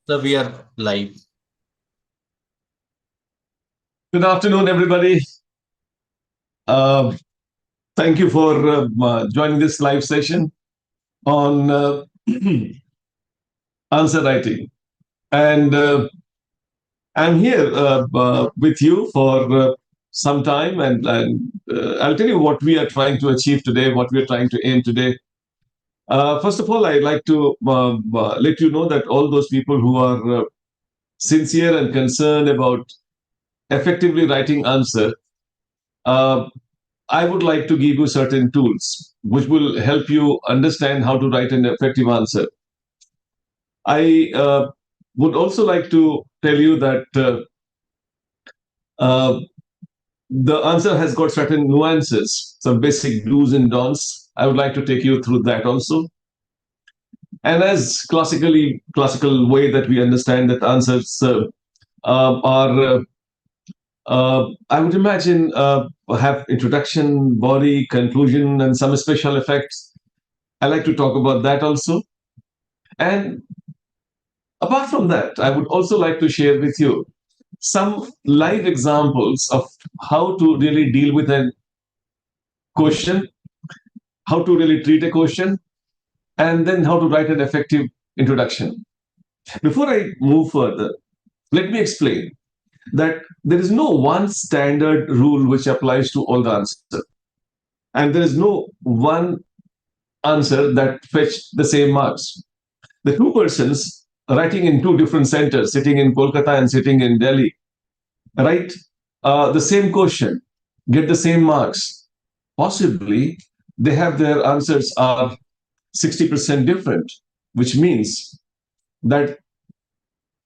So we are live. Good afternoon, everybody. Uh, Thank you for joining this live session on answer writing. And I'm here with you for some time, and I'll tell you what we are trying to achieve today, what we are trying to aim today. First of all, I'd like to let you know that all those people who are sincere and concerned about effectively writing answer, uh, I would like to give you certain tools which will help you understand how to write an effective answer. I would also like to tell you that uh, the answer has got certain nuances, some basic do's and don'ts. I would like to take you through that also. And as classical way that we understand that answers are I would imagine have introduction, body, conclusion, and some special effects. I like to talk about that also. And apart from that, I would also like to share with you some live examples of how to really deal with a question, how to really treat a question, and then how to write an effective introduction. Before I move further, let me explain that there is no one standard rule which applies to all the answers. And there is no one answer that fetched the same marks. The two persons writing in two different centers, sitting in Kolkata and sitting in Delhi, write the same question, get the same marks. Possibly, they have their answers are 60% different, which means that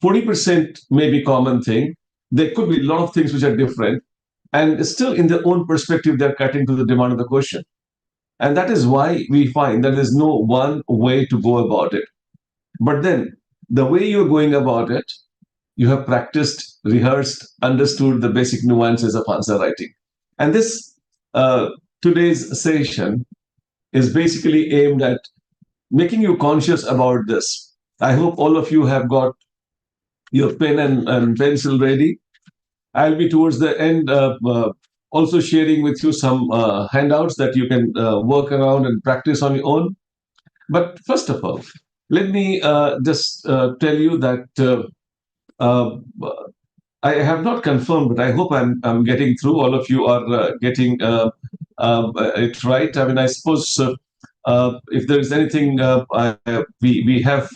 40% may be common thing. There could be a lot of things which are different, and still in their own perspective, they're cutting to the demand of the question. And that is why we find that there's no one way to go about it. But then the way you're going about it, you have practiced, rehearsed, understood the basic nuances of answer writing. And this today's session is basically aimed at making you conscious about this. I hope all of you have got your pen and pencil ready. I'll be towards the end also sharing with you some handouts that you can work around and practice on your own. But first of all, let me just tell you that uh, I have not confirmed, but I hope I'm getting through. All of you are getting it right. I mean, I suppose if there is anything, we have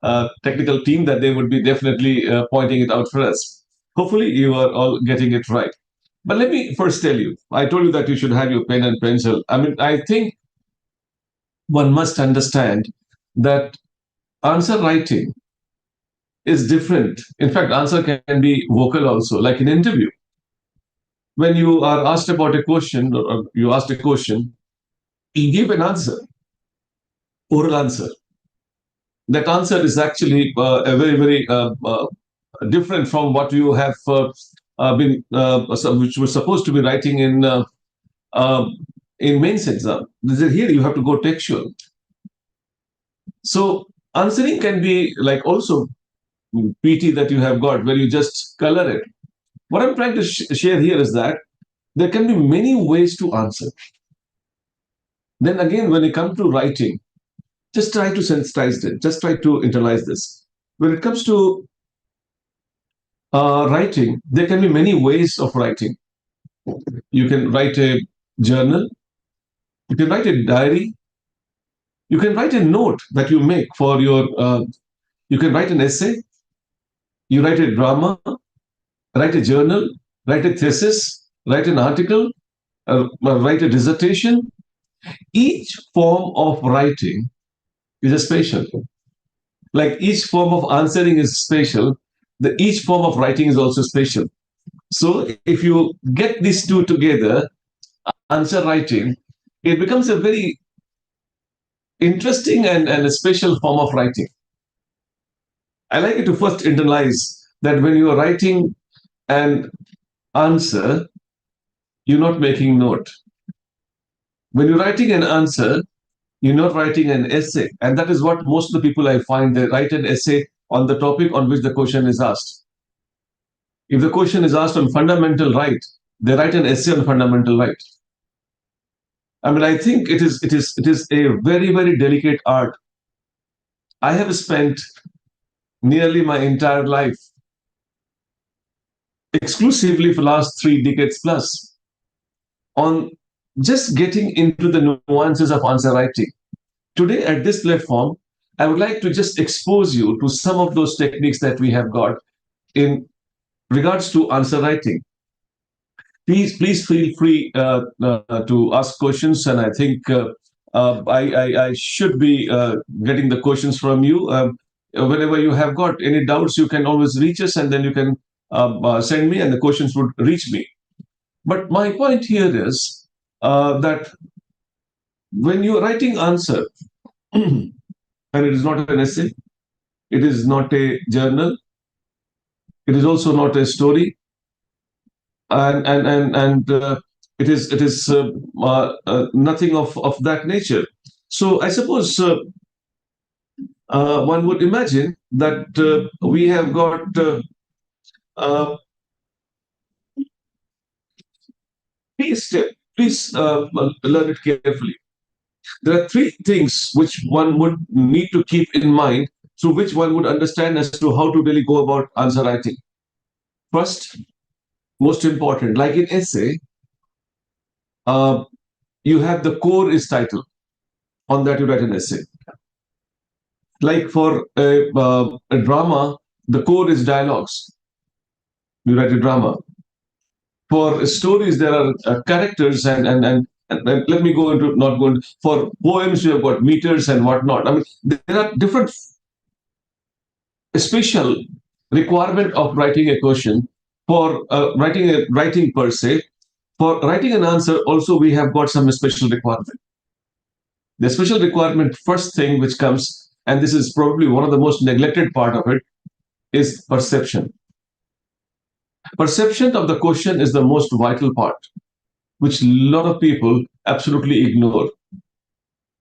a technical team that they would be definitely pointing it out for us. Hopefully, you are all getting it right. But let me first tell you, I told you that you should have your pen and pencil. I mean, I think one must understand that answer writing is different. In fact, answer can be vocal also, like in interview. When you are asked about a question or you asked a question, you give an answer, oral answer. That answer is actually a very different from what you have been, which was supposed to be writing uh, in mains exam. Here you have to go textual. So answering can be like also PT that you have got where you just color it. What I'm trying to share here is that there can be many ways to answer. Then again, when it comes to writing, just try to sensitize it, just try to internalize this. When it comes to writing, there can be many ways of writing. You can write a journal, you can write a diary, you can write a note that you make for your, you can write an essay, you write a drama, write a journal, write a thesis, write an article, write a dissertation. Each form of writing is a special. Like each form of answering is special, each form of writing is also special. So if you get these two together, answer writing, it becomes a very interesting and a special form of writing. I like it to first internalize that when you are writing an answer, you're not making note. When you're writing an answer, you're not writing an essay. And that is what most of the people I find, they write an essay on the topic on which the question is asked. If the question is asked on fundamental right, they write an essay on fundamental right. I mean, I think it is a very, very delicate art. I have spent nearly my entire life exclusively for last 3 decades plus on just getting into the nuances of answer writing. Today at this platform, I would like to just expose you to some of those techniques that we have got in regards to answer writing. Please feel free to ask questions, and I think I should be getting the questions from you. Whenever you have got any doubts, you can always reach us, and then you can send me, and the questions would reach me. But my point here is that when you are writing answer, and it is not an essay, it is not a journal, it is also not a story, and it is nothing of that nature. So I suppose one would imagine that we have got uh, please learn it carefully. There are three things which one would need to keep in mind, through which one would understand as to how to really go about answer writing. First, most important, like in essay, uh, you have the core is title. On that, you write an essay. Like for a drama, the core is dialogues. You write a drama. For stories, there are characters and let me go into not going for poems. You have got meters and whatnot. I mean, there are different special requirement of writing a question for writing per se. For writing an answer, also we have got some special requirement. The special requirement, first thing which comes, and this is probably one of the most neglected part of it, is perception. Perception of the question is the most vital part, which a lot of people absolutely ignore.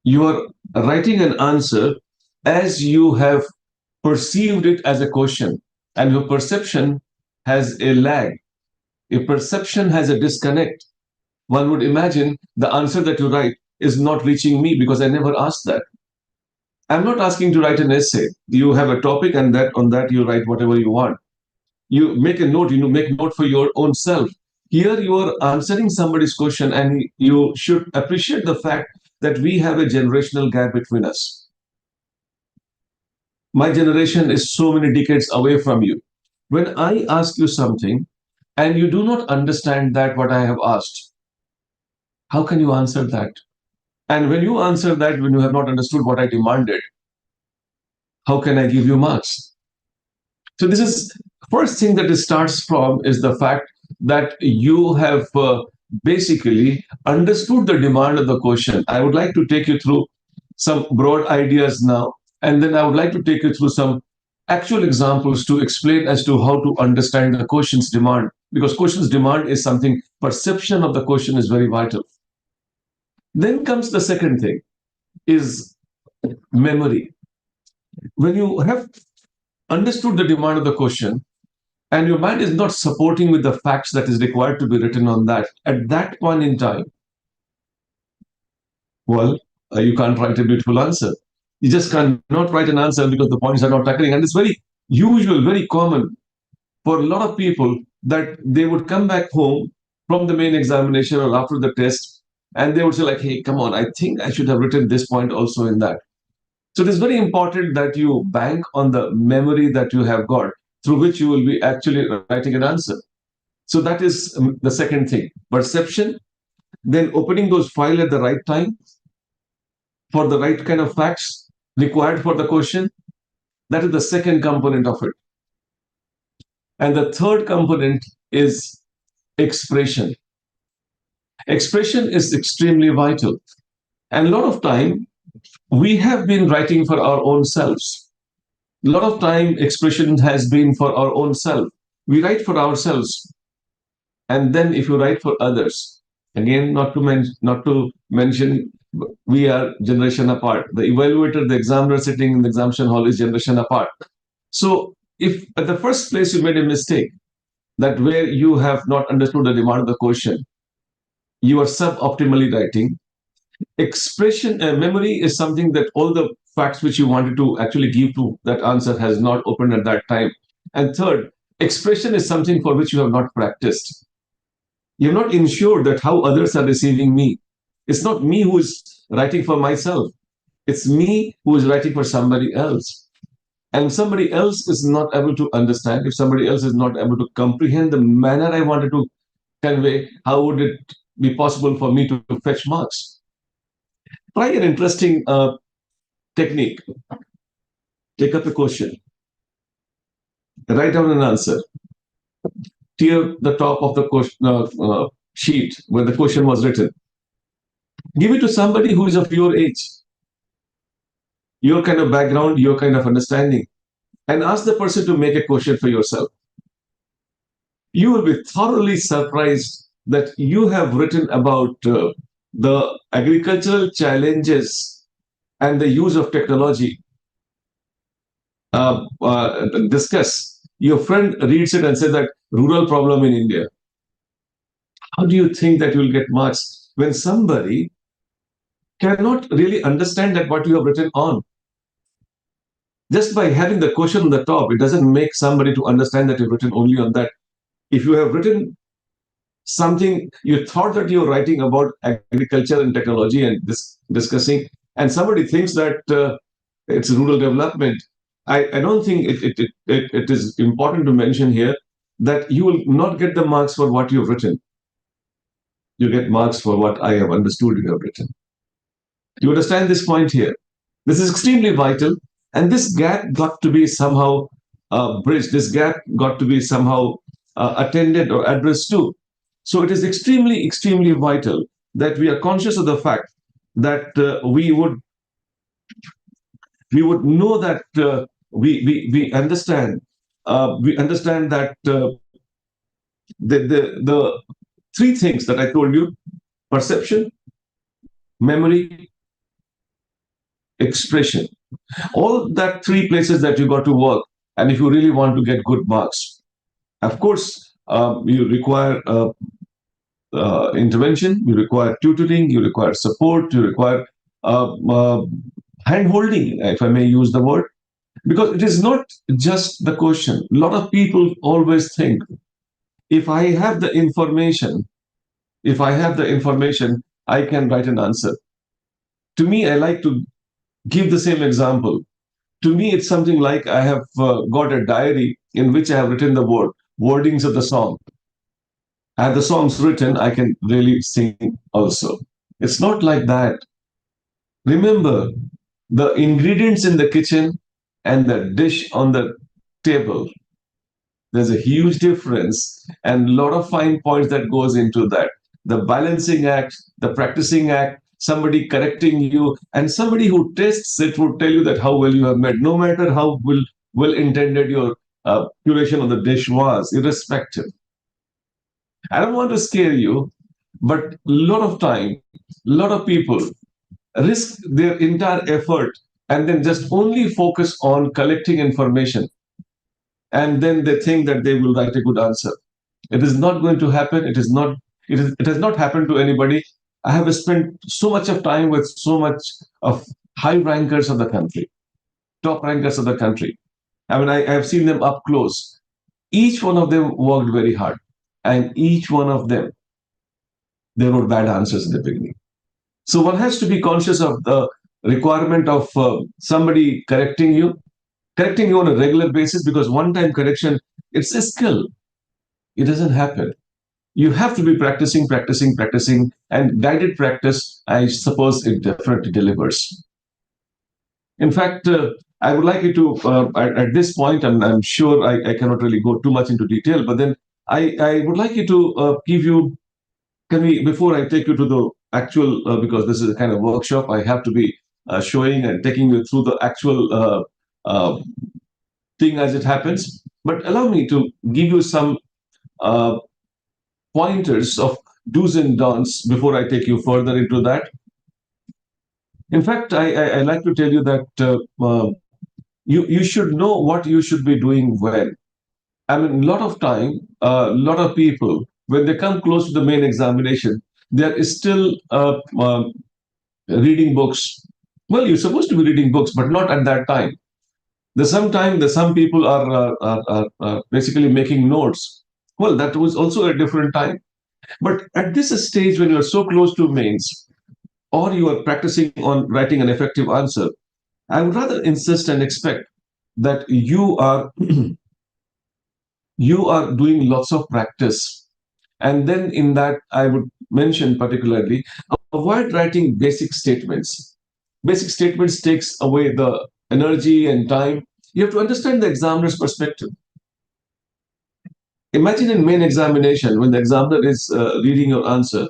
You are writing an answer as you have perceived it as a question, and your perception has a lag. If perception has a disconnect, one would imagine the answer that you write is not reaching me because I never asked that. I'm not asking to write an essay. You have a topic, and that on that you write whatever you want. You make a note, make note for your own self. Here you are answering somebody's question, and you should appreciate the fact that we have a generational gap between us. My generation is so many decades away from you. When I ask you something and you do not understand that what I have asked, how can you answer that? And when you answer that, when you have not understood what I demanded, how can I give you marks? So this is first thing that it starts from is the fact that you have basically understood the demand of the question. I would like to take you through some broad ideas now, and then I would like to take you through some actual examples to explain as to how to understand the question's demand, because question's demand is something, perception of the question is very vital. Then comes the second thing, is memory. When you have understood the demand of the question, and your mind is not supporting with the facts that is required to be written on that, at that point in time, well, you can't write a beautiful answer. You just cannot write an answer because the points are not occurring. And it's very usual, very common for a lot of people that they would come back home from the main examination or after the test, and they would say like, hey, come on, I think I should have written this point also in that. So it is very important that you bank on the memory that you have got. through which you will be actually writing an answer. So that is the second thing. Perception, then opening those files at the right time for the right kind of facts required for the question. That is the second component of it. And the third component is expression. Expression is extremely vital. And a lot of time, we have been writing for our own selves. A lot of time, expression has been for our own self. We write for ourselves. And then if you write for others, again, not to mention, we are generation apart. The evaluator, the examiner sitting in the examination hall is generation apart. So if at the first place you made a mistake, that where you have not understood the demand of the question, you are suboptimally writing. Expression memory is something that all the facts which you wanted to actually give to that answer has not opened at that time. And third, expression is something for which you have not practiced. You're not ensured that how others are receiving me. It's not me who is writing for myself. It's me who is writing for somebody else. And somebody else is not able to understand, if somebody else is not able to comprehend the manner I wanted to convey, how would it be possible for me to fetch marks? Try an interesting technique. Take up a question, write down an answer, tear the top of the question, sheet where the question was written. Give it to somebody who is of your age, your kind of background, your kind of understanding, and ask the person to make a question for yourself. You will be thoroughly surprised that you have written about the agricultural challenges and the use of technology. Discuss. Your friend reads it and says that rural problem in India. How do you think that you will get marks when somebody cannot really understand that what you have written on? Just by having the question on the top, it doesn't make somebody to understand that you've written only on that. If you have written something, you thought that you're writing about agriculture and technology and discussing, and somebody thinks that it's rural development, I don't think it is important to mention here that you will not get the marks for what you've written. You get marks for what I have understood you have written. You understand this point here? This is extremely vital, and this gap got to be somehow bridged. This gap got to be somehow attended or addressed to. So it is extremely, extremely vital that we are conscious of the fact that we would know that we understand that the three things that I told you: perception, memory, expression. All that three places that you got to work. And if you really want to get good marks, of course, you require intervention, you require tutoring, you require support, you require hand-holding, if I may use the word, because it is not just the question. A lot of people always think, if I have the information, I can write an answer. To me, I like to give the same example. To me, it's something like I have got a diary in which I have written the wordings of the song. I have the songs written, I can really sing also. It's not like that. Remember, the ingredients in the kitchen and the dish on the table. There's a huge difference and a lot of fine points that goes into that. The balancing act, the practicing act, somebody correcting you, and somebody who tests it would tell you that how well you have made, no matter how well intended your curation of the dish was, irrespective. I don't want to scare you, but a lot of time, a lot of people risk their entire effort and then just only focus on collecting information. And then they think that they will write a good answer. It is not going to happen. It has not happened to anybody. I have spent so much of time with so much of high rankers of the country, top rankers of the country. I mean, I have seen them up close. Each one of them worked very hard. And each one of them, they wrote bad answers in the beginning. So one has to be conscious of the requirement of somebody correcting you, correcting you on a regular basis, because one-time correction, it's a skill. It doesn't happen. You have to be practicing, practicing, practicing, and guided practice, I suppose it definitely delivers. In fact, I would like you to, at this point, I'm sure I cannot really go too much into detail, but then I would like you to give you, can we, before I take you to the actual, because this is a kind of workshop, I have to be showing and taking you through the actual thing as it happens. But allow me to give you some uh, pointers of do's and don'ts before I take you further into that. In fact, I like to tell you that you should know what you should be doing when. I mean, a lot of time, a lot of people, when they come close to the main examination, they're still reading books. Well, you're supposed to be reading books, but not at that time. There's some people are basically making notes. Well, that was also a different time. But at this stage, when you're so close to mains, or you are practicing on writing an effective answer, I would rather insist and expect that you are doing lots of practice. And then in that, I would mention particularly avoid writing basic statements. Basic statements takes away the energy and time. You have to understand the examiner's perspective. Imagine in main examination when the examiner is reading your answer,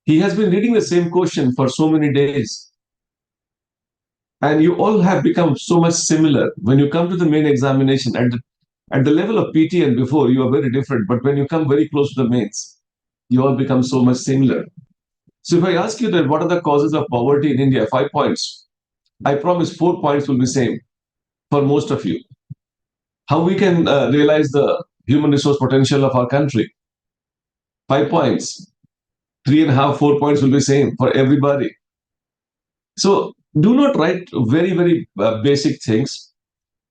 he has been reading the same question for so many days, and you all have become so much similar. When you come to the main examination, at the level of PT and before, you are very different. But when you come very close to the mains, you all become so much similar. So if I ask you that what are the causes of poverty in India, 5 points, I promise 4 points will be same for most of you. How we can realize the human resource potential of our country, 5 points. 3.5, 4 points will be same for everybody. So do not write very basic things.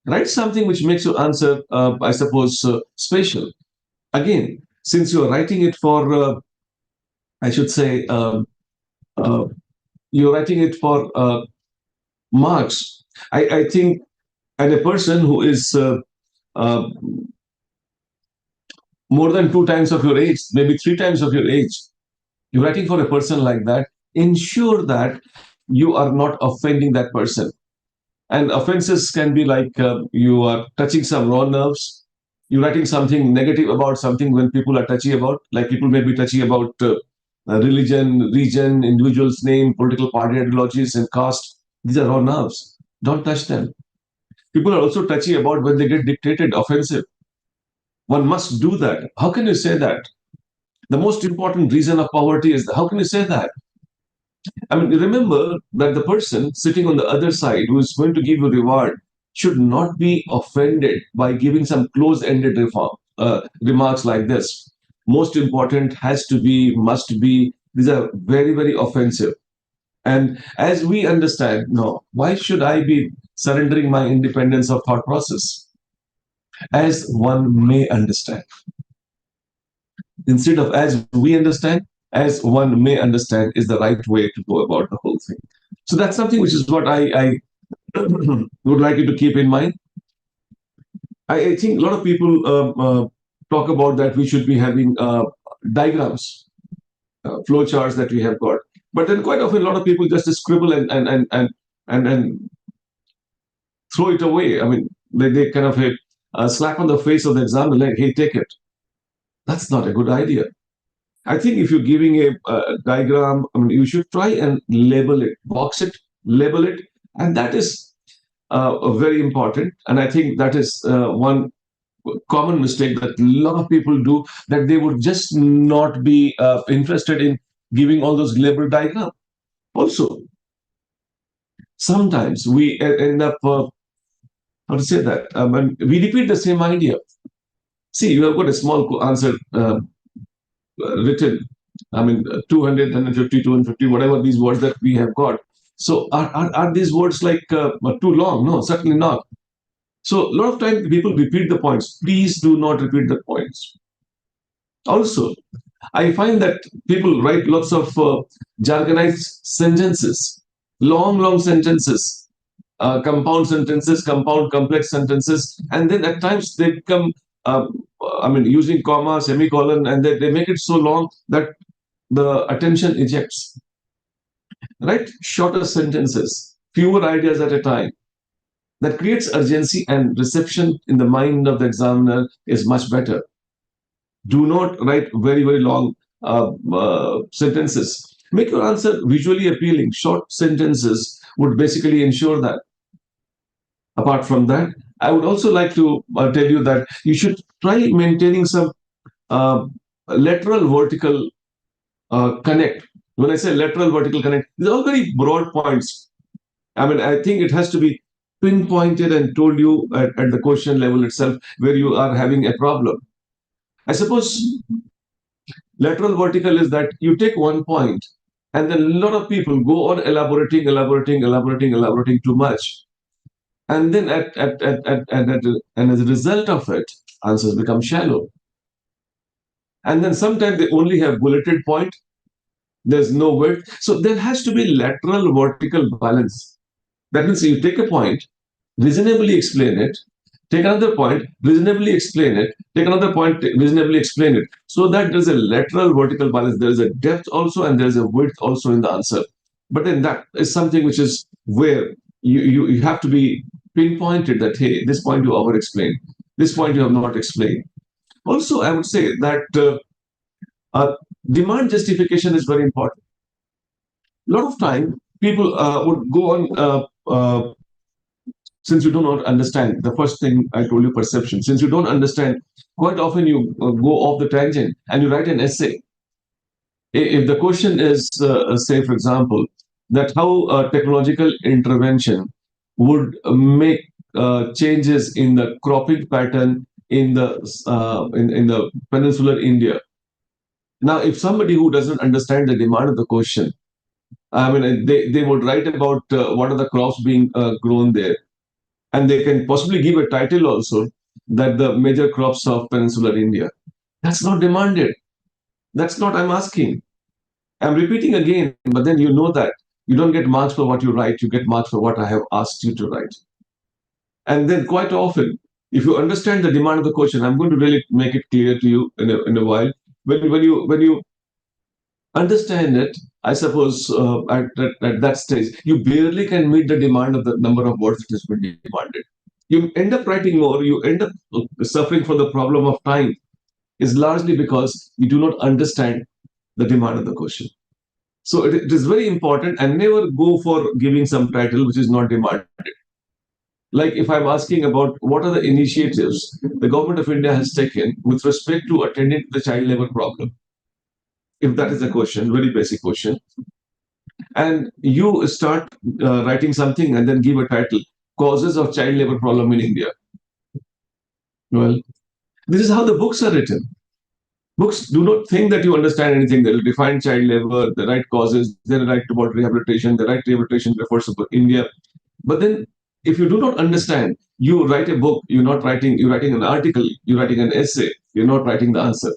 Write something which makes your answer, I suppose, special. Again, since you are writing it for, I should say, uh, you're writing it for marks. I think, and a person who is uh, more than 2 times of your age, maybe 3 times of your age, you're writing for a person like that, ensure that you are not offending that person. And offenses can be like you are touching some raw nerves, you're writing something negative about something when people are touchy about, like people may be touchy about religion, region, individual's name, political party ideologies, and caste. These are raw nerves. Don't touch them. People are also touchy about when they get dictated, offensive. One must do that. How can you say that? The most important reason of poverty is how can you say that? I mean, remember that the person sitting on the other side who is going to give you reward should not be offended by giving some close-ended remarks like this. Most important has to be, must be. These are very offensive. And as we understand, no, why should I be surrendering my independence of thought process? As one may understand. Instead of as we understand, as one may understand is the right way to go about the whole thing. So that's something which is what I would like you to keep in mind. I think a lot of people talk about that we should be having diagrams, flow charts that we have got. But then quite often a lot of people just scribble and throw it away. I mean, they kind of slap on the face of the examiner like, hey, take it. That's not a good idea. I think if you're giving a diagram, I mean, you should try and label it, box it, label it, and that is very important. And I think that is one common mistake that a lot of people do, that they would just not be interested in giving all those label diagrams. Also, sometimes we end up, how to say that, and we repeat the same idea. See, you have got a small answer written. I mean, 200, 150, 250, whatever these words that we have got. So are these words like too long? No, certainly not. So a lot of times people repeat the points. Please do not repeat the points. Also, I find that people write lots of jargonized sentences, long sentences. compound sentences, compound complex sentences, and then at times they become, using comma, semicolon, and they make it so long that the attention ejects. Right? Shorter sentences, fewer ideas at a time. That creates urgency, and reception in the mind of the examiner is much better. Do not write very, very long sentences. Make your answer visually appealing. Short sentences would basically ensure that. Apart from that, I would also like to tell you that you should try maintaining some uh, lateral vertical connect. When I say lateral vertical connect, these are all very broad points. I think it has to be pinpointed and told you at the question level itself where you are having a problem. I suppose lateral vertical is that you take one point and then a lot of people go on elaborating too much. And then and as a result of it, answers become shallow. And then sometimes they only have bulleted point. There's no width. So there has to be lateral vertical balance. That means you take a point, reasonably explain it, take another point, reasonably explain it, take another point, reasonably explain it. So that there's a lateral vertical balance. There is a depth also, and there's a width also in the answer. But then that is something which is where you have to be pinpointed that, hey, this point you over explained, this point you have not explained. Also, I would say that demand justification is very important. A lot of time, people would go on, since you do not understand, the first thing I told you, perception. Since you don't understand, quite often you go off the tangent and you write an essay. If the question is, say, for example, that how technological intervention would make changes in the cropping pattern in the peninsular India. Now, if somebody who doesn't understand the demand of the question, they would write about what are the crops being grown there, and they can possibly give a title also that the major crops of peninsular India. That's not demanded. That's not I'm asking. I'm repeating again, but then you know that you don't get marks for what you write, you get marks for what I have asked you to write. And then quite often, if you understand the demand of the question, I'm going to really make it clear to you in a while. When you understand it, I suppose at that stage, you barely can meet the demand of the number of words that has been demanded. You end up writing more, you end up suffering from the problem of time, is largely because you do not understand the demand of the question. So it is very important, and never go for giving some title which is not demanded. Like if I'm asking about what are the initiatives the government of India has taken with respect to attending to the child labor problem, if that is a question, very basic question, and you start writing something and then give a title, causes of child labor problem in India. Well, this is how the books are written. Books do not think that you understand anything. They'll define child labor, they write causes, they write about rehabilitation, they write rehabilitation refers to India. But then if you do not understand, you write a book, you're writing an article, you're writing an essay, you're not writing the answer.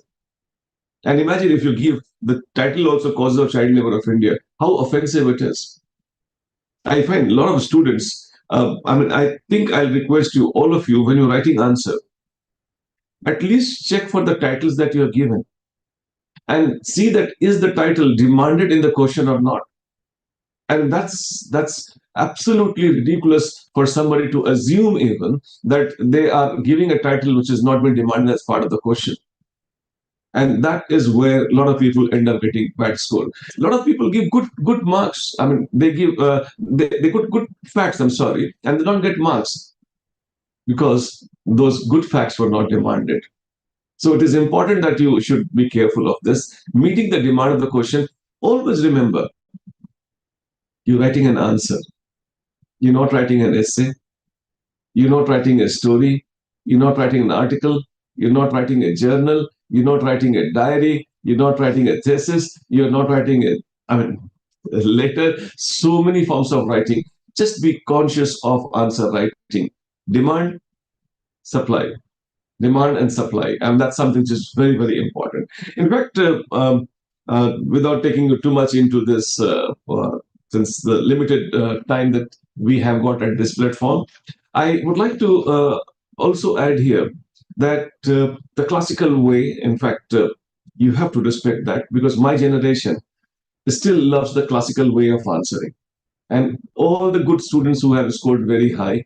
And imagine if you give the title also causes of child labor of India, how offensive it is. I find a lot of students, I think I'll request you, all of you, when you're writing answer, at least check for the titles that you are given and see that is the title demanded in the question or not. And that's absolutely ridiculous for somebody to assume even that they are giving a title which has not been demanded as part of the question. And that is where a lot of people end up getting bad score. A lot of people give good marks. They give they put good facts. I'm sorry, and they don't get marks because those good facts were not demanded. So it is important that you should be careful of this. Meeting the demand of the question. Always remember, you're writing an answer. You're not writing an essay. You're not writing a story. You're not writing an article. You're not writing a journal. You're not writing a diary. You're not writing a thesis. You're not writing a letter. So many forms of writing. Just be conscious of answer writing. Demand, supply. Demand and supply. And that's something which is very, very important. In fact, without taking you too much into this, since the limited time that we have got at this platform. I would like to also add here that the classical way, in fact, you have to respect that, because my generation still loves the classical way of answering. And all the good students who have scored very high,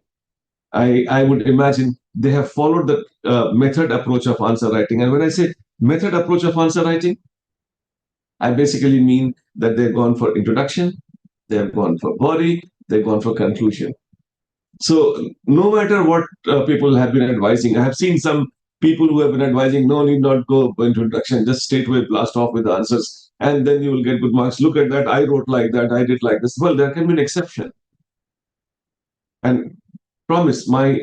I would imagine they have followed the method approach of answer writing. And when I say method approach of answer writing, I basically mean that they've gone for introduction, they've gone for body, they've gone for conclusion. So no matter what people have been advising, I have seen some people who have been advising, no, need not go into introduction, just straight away blast off with the answers, and then you will get good marks. Look at that, I wrote like that, I did like this. Well, there can be an exception. And promise, my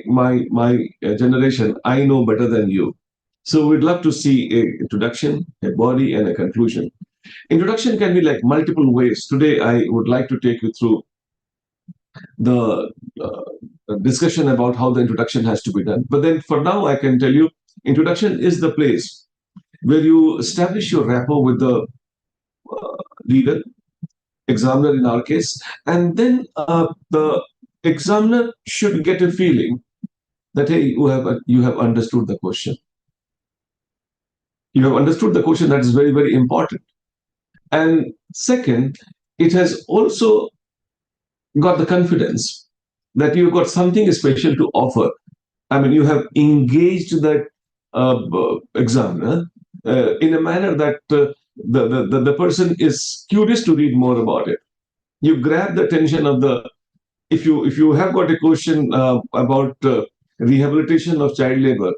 generation, I know better than you. So we'd love to see a introduction, a body, and a conclusion. Introduction can be like multiple ways. Today, I would like to take you through the discussion about how the introduction has to be done. But then for now, I can tell you, introduction is the place where you establish your rapport with the reader, examiner in our case, and then the examiner should get a feeling that, hey, you have understood the question. You have understood the question. That is very, very important. And second, it has also got the confidence that you've got something special to offer. I mean, you have engaged that examiner in a manner that the person is curious to read more about it. You grab the attention of the, if you have got a question about rehabilitation of child labor,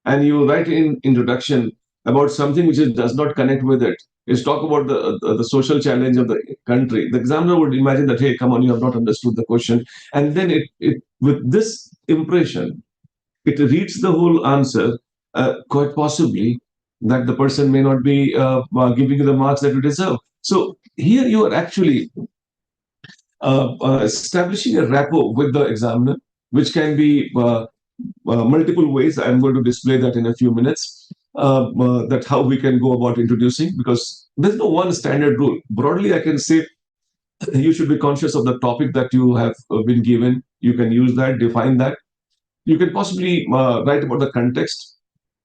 and you write in introduction about something which does not connect with it, is talk about the social challenge of the country, the examiner would imagine that, hey, come on, you have not understood the question. And then it with this impression, it reads the whole answer, quite possibly that the person may not be giving you the marks that you deserve. So here you are actually establishing a rapport with the examiner, which can be multiple ways. I'm going to display that in a few minutes, that how we can go about introducing, because there's no one standard rule. Broadly, I can say you should be conscious of the topic that you have been given. You can use that, define that. You can possibly write about the context.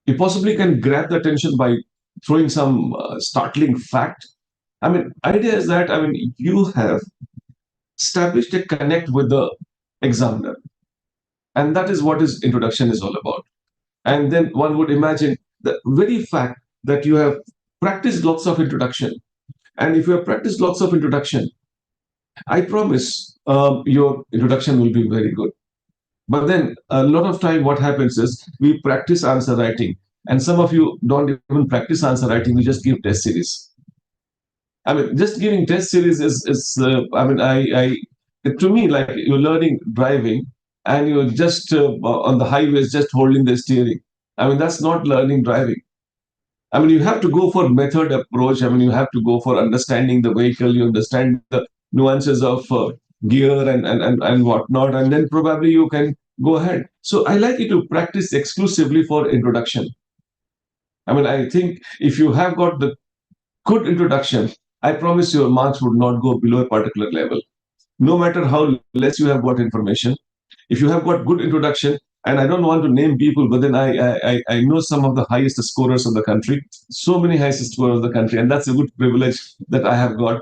You possibly can grab the attention by throwing some startling fact. I mean, idea is that, I mean, you have established a connect with the examiner. And that is what his introduction is all about. And then one would imagine the very fact that you have practiced lots of introduction. And if you have practiced lots of introduction, I promise your introduction will be very good. But then a lot of time what happens is we practice answer writing. And some of you don't even practice answer writing, we just give test series. I mean, just giving test series is I mean, to me, like you're learning driving and you're just on the highways, just holding the steering. I mean, that's not learning driving. I mean, you have to go for method approach. I mean, you have to go for understanding the vehicle. You understand the nuances of gear and whatnot, and then probably you can go ahead. So I like you to practice exclusively for introduction. I mean, I think if you have got the good introduction, I promise your marks would not go below a particular level. No matter how less you have got information, if you have got good introduction, and I don't want to name people, but then I know some of the highest scorers of the country, so many highest scorers of the country, and that's a good privilege that I have got,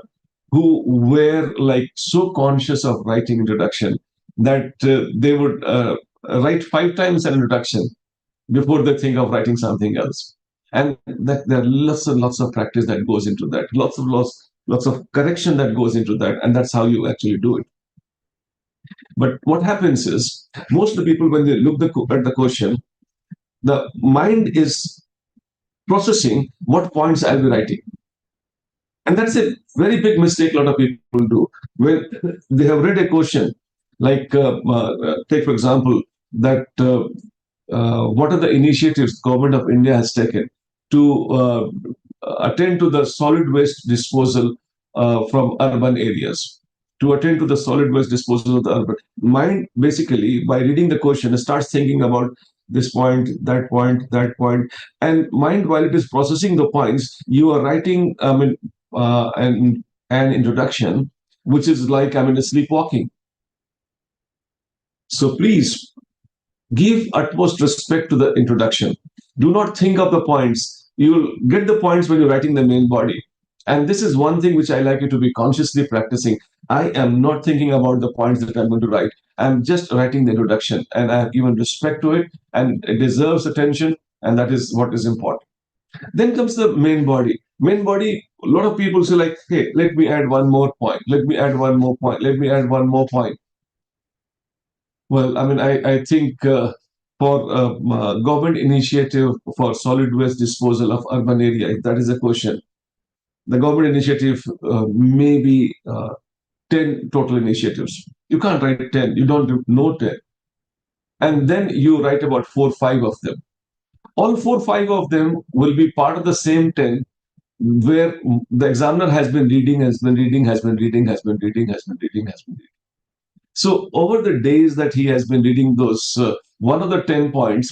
who were like so conscious of writing introduction that they would write 5 times an introduction before they think of writing something else. And that there are lots and lots of practice that goes into that, lots of correction that goes into that, and that's how you actually do it. But what happens is, most of the people, when they look at the question, the mind is processing what points I'll be writing. And that's a very big mistake a lot of people do. When they have read a question, like take for example, that what are the initiatives government of India has taken to attend to the solid waste disposal from urban areas, to attend to the solid waste disposal of the urban. Mind basically, by reading the question, starts thinking about this point, that point, that point. And mind, while it is processing the points, you are writing, I mean, an introduction, which is like, I mean, a sleepwalking. So please give utmost respect to the introduction. Do not think of the points. You'll get the points when you're writing the main body. And this is one thing which I like you to be consciously practicing. I am not thinking about the points that I'm going to write. I'm just writing the introduction, and I have given respect to it, and it deserves attention, and that is what is important. Then comes the main body. Main body, a lot of people say, like, hey, let me add one more point. Let me add one more point. Let me add one more point. Well, I mean, I think for government initiative for solid waste disposal of urban area, if that is a question, the government initiative may be 10 total initiatives. You can't write 10. You don't know 10. And then you write about 4, 5 of them. All 4, 5 of them will be part of the same 10, where the examiner has been reading, has been reading, has been reading, has been reading, has been reading, has been reading. So over the days that he has been reading those, one of the 10 points,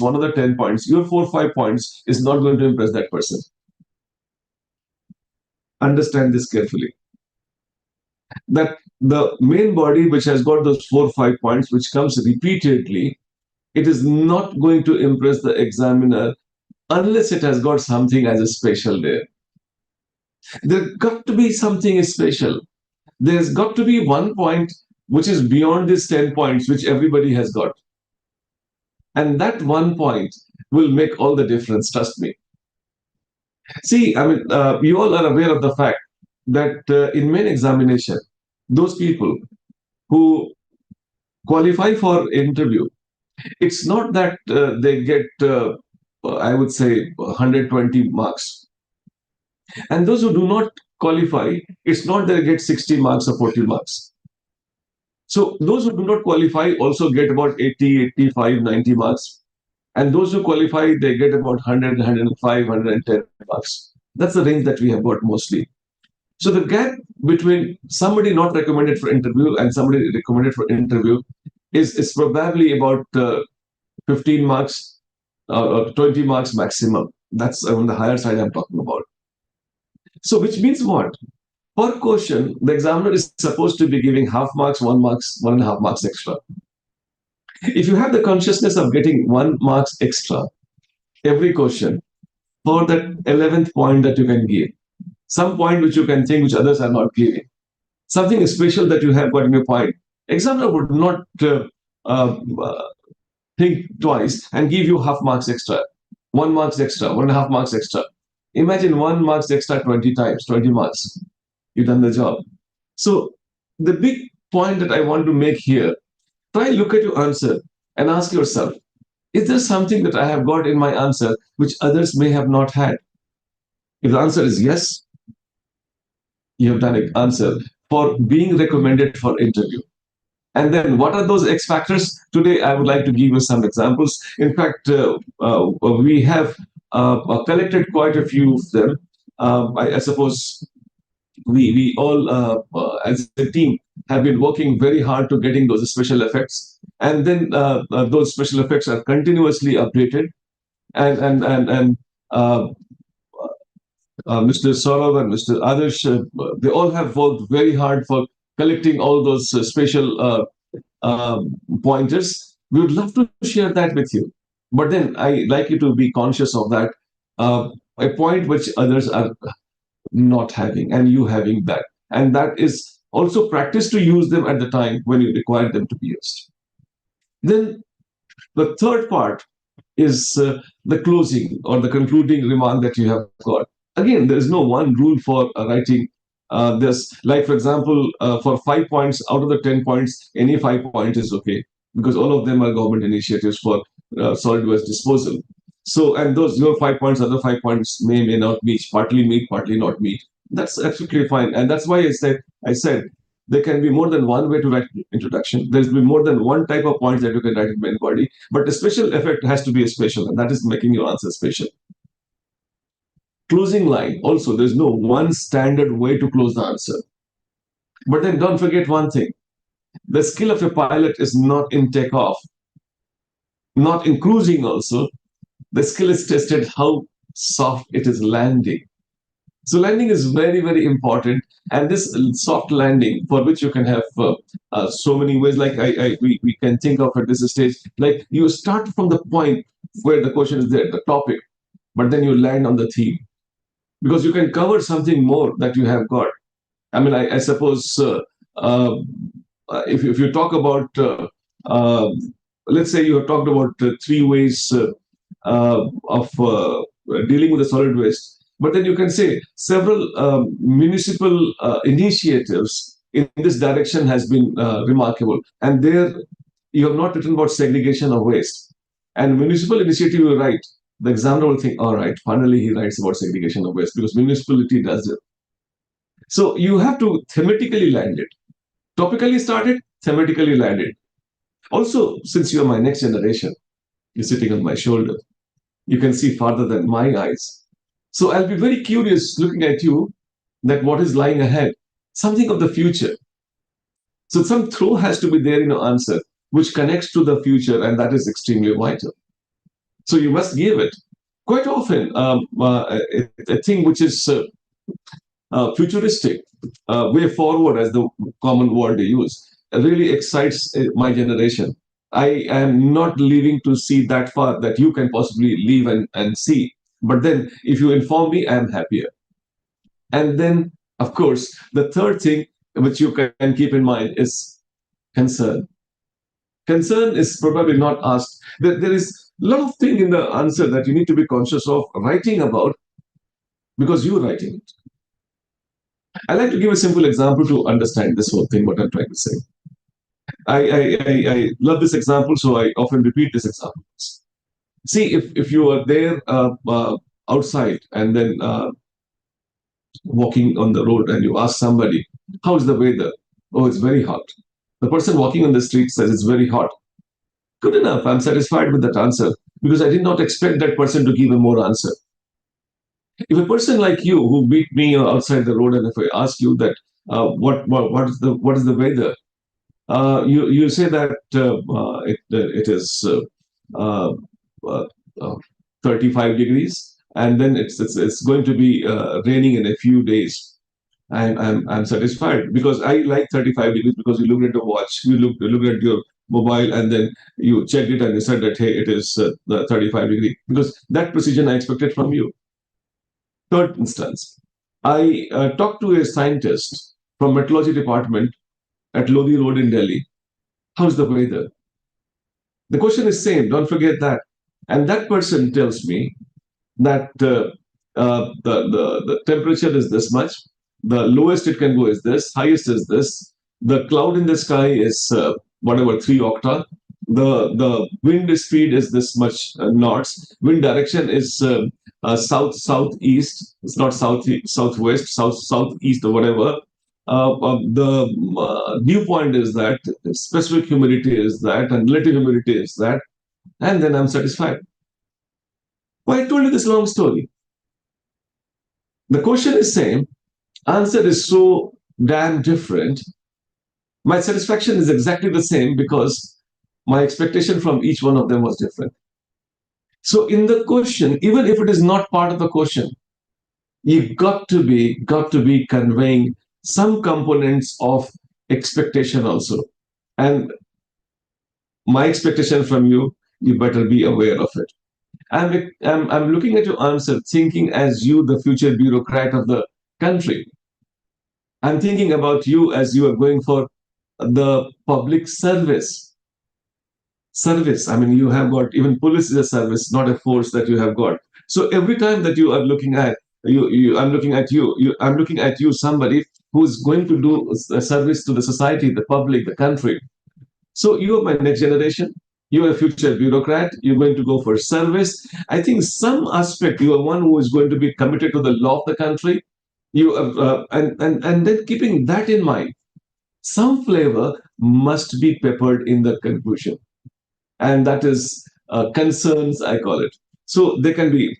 your 4, 5 points is not going to impress that person. Understand this carefully. That the main body, which has got those 4, 5 points, which comes repeatedly, it is not going to impress the examiner unless it has got something as a special there. There's got to be something special. There's got to be one point which is beyond these 10 points, which everybody has got. And that one point will make all the difference, trust me. See, I mean, you all are aware of the fact that in main examination, those people who qualify for interview, it's not that they get, I would say, 120 marks. And those who do not qualify, it's not that they get 60 marks or 40 marks. So those who do not qualify also get about 80, 85, 90 marks. And those who qualify, they get about 100, 105, 110 marks. That's the range that we have got mostly. So the gap between somebody not recommended for interview and somebody recommended for interview is probably about 15 marks, 20 marks maximum. That's on the higher side I'm talking about. So which means what? Per question, the examiner is supposed to be giving half marks, 1.5 marks extra. If you have the consciousness of getting 1 marks extra every question for that 11th point that you can give, some point which you can think which others are not giving, something special that you have got in your point, examiner would not think twice and give you half marks extra, 1 marks extra, 1.5 marks extra. Imagine 1 marks extra 20 times, 20 marks. You've done the job. So the big point that I want to make here, try look at your answer and ask yourself, is there something that I have got in my answer which others may have not had? If the answer is yes, you have done an answer for being recommended for interview. And then what are those X factors? Today, I would like to give you some examples. In fact, we have collected quite a few of them. I suppose we all, as a team, have been working very hard to getting those special effects. And then those special effects are continuously updated. And Mr. Saurav and Mr. Adarsh, they all have worked very hard for collecting all those special pointers. We would love to share that with you. But then I like you to be conscious of that, a point which others are not having and you having that. And that is also practice to use them at the time when you require them to be used. Then the third part is the closing or the concluding remark that you have got. Again, there is no one rule for writing this. Like, for example, for 5 points out of the 10 points, any 5 points is okay because all of them are government initiatives for solid waste disposal. So, and those your 5 points, other 5 points may not meet, partly not meet. That's absolutely fine, and that's why I said there can be more than one way to write introduction. There's be more than one type of points that you can write in main body, but the special effect has to be a special, and that is making your answer special. Closing line, also, there's no one standard way to close the answer. But then don't forget one thing. The skill of a pilot is not in takeoff, not in cruising also. The skill is tested how soft it is landing. So landing is very, very important. And this soft landing, for which you can have so many ways, like we can think of at this stage, like you start from the point where the question is there, the topic, but then you land on the theme, because you can cover something more that you have got. I mean, I suppose uh, if you talk about, uh, let's say you have talked about three ways of dealing with the solid waste, but then you can say several municipal initiatives in this direction has been remarkable. And there you have not written about segregation of waste. And municipal initiative you write, the examiner will think, all right, finally he writes about segregation of waste because municipality does it. So you have to thematically land it. Topically started, thematically landed. Also, since you are my next generation, you're sitting on my shoulder, you can see farther than my eyes. So I'll be very curious looking at you that what is lying ahead, something of the future. So some throw has to be there in your answer, which connects to the future, and that is extremely vital. So you must give it. Quite often, a thing which is futuristic, way forward, as the common word they use, really excites my generation. I am not leaving to see that far that you can possibly leave and see. But then, if you inform me, I am happier. And then, of course, the third thing which you can keep in mind is concern. Concern is probably not asked. There is a lot of thing in the answer that you need to be conscious of writing about because you're writing it. I like to give a simple example to understand this whole thing, what I'm trying to say. I love this example, so I often repeat this example. See, if you are there outside and then walking on the road and you ask somebody, how is the weather? Oh, it's very hot. The person walking on the street says it's very hot. Good enough. I'm satisfied with that answer because I did not expect that person to give a more answer. If a person like you who meet me outside the road and if I ask you that what is the weather, you say that it is uh, uh, uh, 35 degrees, and then it's going to be raining in a few days. I'm satisfied because I like 35 degrees because you looked at the watch, you looked at your mobile, and then you checked it and you said that hey, it is the 35 degree because that precision I expected from you. Third instance, I talked to a scientist from meteorology department at Lodi Road in Delhi. How's the weather? The question is same. Don't forget that. And that person tells me that the temperature is this much, the lowest it can go is this, highest is this, the cloud in the sky is whatever 3 octa, the wind speed is this much knots, wind direction is south southeast, it's not southwest, southeast or whatever. The dew point is that, specific humidity is that, and relative humidity is that, and then I'm satisfied. Why I told you this long story? The question is same, answer is so damn different. My satisfaction is exactly the same because my expectation from each one of them was different. So in the question, even if it is not part of the question, you got to be conveying some components of expectation also. And my expectation from you, you better be aware of it. I'm looking at your answer, thinking as you, the future bureaucrat of the country. I'm thinking about you as you are going for the public service. Service. I mean, you have got even police is a service, not a force that you have got. So every time that you are looking at I'm looking at I'm looking at you, somebody who's going to do a service to the society, the public, the country. So you are my next generation. You are a future bureaucrat. You're going to go for service. I think some aspect you are one who is going to be committed to the law of the country. You have, and then keeping that in mind, some flavor must be peppered in the conclusion, and that is concerns, I call it. So there can be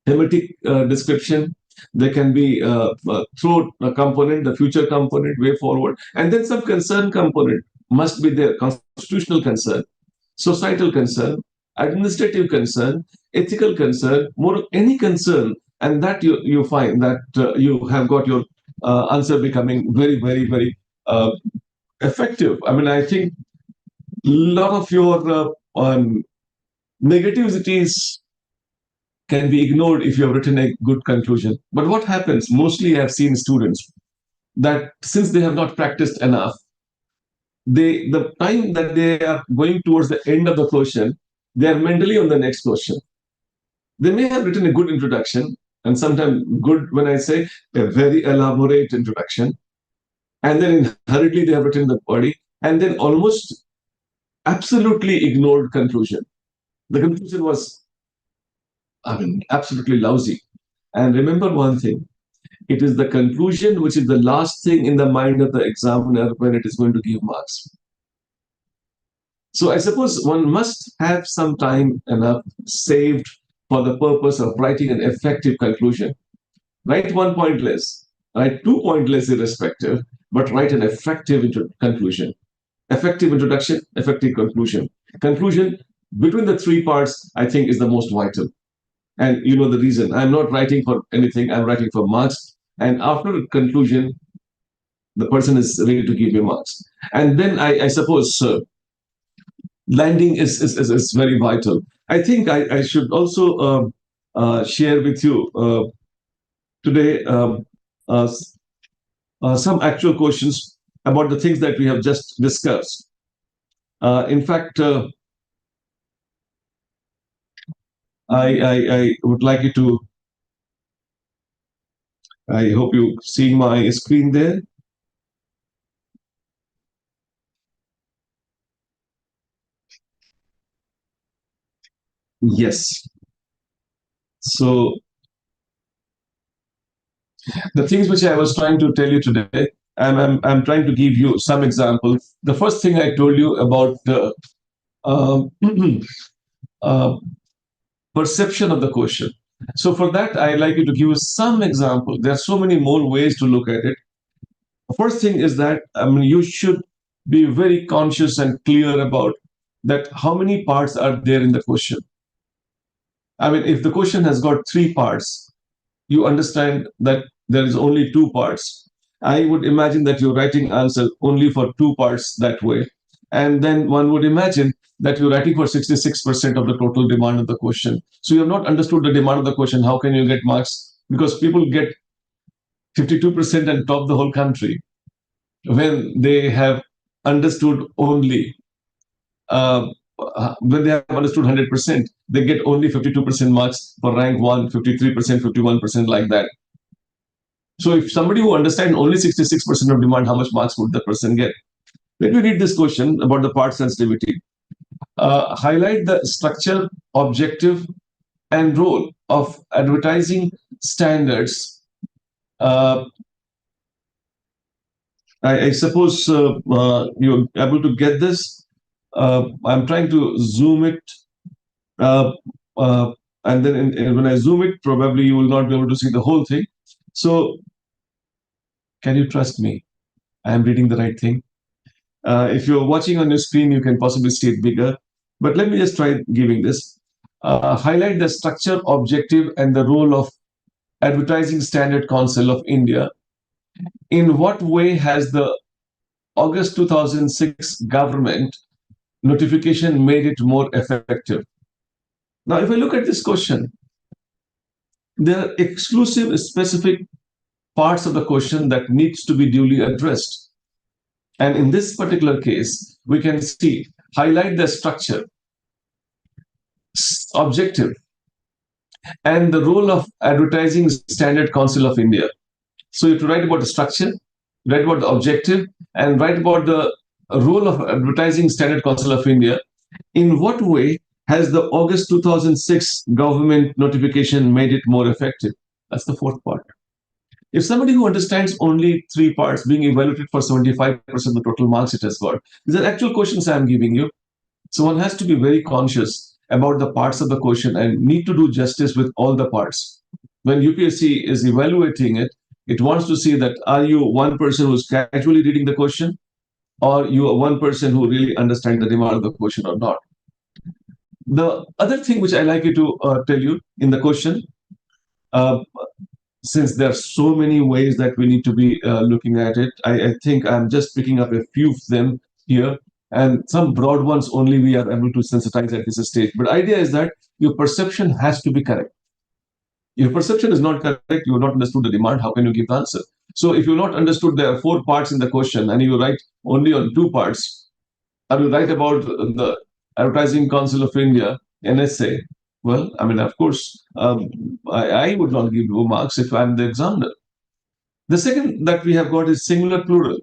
thematic description, there can be throat component, the future component, way forward, and then some concern component must be there: constitutional concern, societal concern, administrative concern, ethical concern, more any concern and that you find that you have got your answer becoming very, very, very effective. I mean, I think a lot of your negativities can be ignored if you have written a good conclusion. But what happens? Mostly, I've seen students that since they have not practiced enough, the time that they are going towards the end of the question, they are mentally on the next question. They may have written a good introduction, and sometimes good when I say a very elaborate introduction, and then hurriedly they have written the body, and then almost absolutely ignored conclusion. The conclusion was, I mean, absolutely lousy. And remember one thing, it is the conclusion which is the last thing in the mind of the examiner when it is going to give marks. So I suppose one must have some time enough saved for the purpose of writing an effective conclusion. Write 1 point less, write 2 point less irrespective, but write an effective conclusion. Effective introduction, effective conclusion. Conclusion between the 3 parts, I think, is the most vital. And you know the reason. I'm not writing for anything, I'm writing for marks. And after conclusion, the person is ready to give you marks. And then I suppose landing is very vital. I think I should also share with you today some actual questions about the things that we have just discussed. In fact, I would like you to, I hope you see my screen there. Yes. So the things which I was trying to tell you today, I'm trying to give you some examples. The first thing I told you about uh, uh, perception of the question. So for that, I'd like you to give us some example. There are so many more ways to look at it. First thing is that you should be very conscious and clear about that how many parts are there in the question. I mean, if the question has got 3 parts, you understand that there is only 2 parts. I would imagine that you're writing answer only for 2 parts that way. And then one would imagine that you're writing for 66% of the total demand of the question. So you have not understood the demand of the question. How can you get marks? Because people get 52% and top the whole country when they have understood only when they have understood 100%, they get only 52% marks for rank 1, 53%, 51%, like that. So if somebody who understands only 66% of demand, how much marks would the person get? Let me read this question about the part sensitivity. Highlight the structure, objective, and role of advertising standards. I suppose you're able to get this. I'm trying to zoom it. And then when I zoom it, probably you will not be able to see the whole thing. So can you trust me? I am reading the right thing. If you're watching on your screen, you can possibly see it bigger. But let me just try giving this. Highlight the structure, objective, and the role of Advertising Standard Council of India. In what way has the August 2006 government notification made it more effective? Now, if I look at this question, there are exclusive specific parts of the question that needs to be duly addressed. And in this particular case, we can see, highlight the structure, objective, and the role of Advertising Standard Council of India. So you have to write about the structure, write about the objective, and write about the role of Advertising Standard Council of India. In what way has the August 2006 government notification made it more effective? That's the fourth part. If somebody who understands only 3 parts being evaluated for 75% of the total marks it has got, these are actual questions I'm giving you. So one has to be very conscious about the parts of the question and need to do justice with all the parts. When UPSC is evaluating it, it wants to see that are you one person who's casually reading the question, or you are one person who really understands the demand of the question or not. The other thing which I like you to tell you in the question, Uh, since there are so many ways that we need to be looking at it, I think I'm just picking up a few of them here, and some broad ones only we are able to sensitize at this stage. But idea is that your perception has to be correct. If perception is not correct, you have not understood the demand. How can you give the answer? So if you've not understood there are 4 parts in the question and you write only on 2 parts, or you write about the Advertising Council of India, NSA, well, I mean, of course, I would not give you marks if I'm the examiner. The second that we have got is singular plural.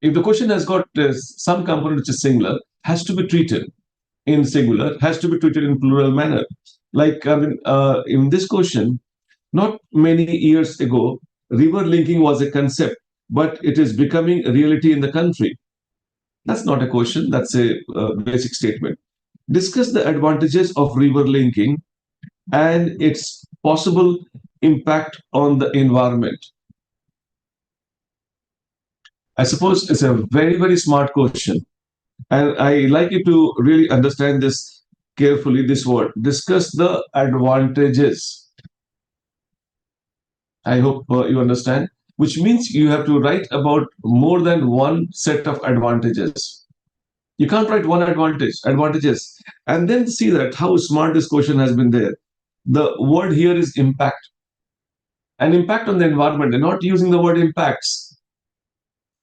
If the question has got some component which is singular, has to be treated in singular, has to be treated in plural manner. Like, I mean, in this question, not many years ago, river linking was a concept, but it is becoming a reality in the country. That's not a question, that's a basic statement. Discuss the advantages of river linking and its possible impact on the environment. I suppose it's a very, very smart question. And I like you to really understand this carefully, this word. Discuss the advantages. I hope you understand, which means you have to write about more than one set of advantages. You can't write one advantages, and then see that how smart this question has been there. The word here is impact. An impact on the environment. They're not using the word impacts.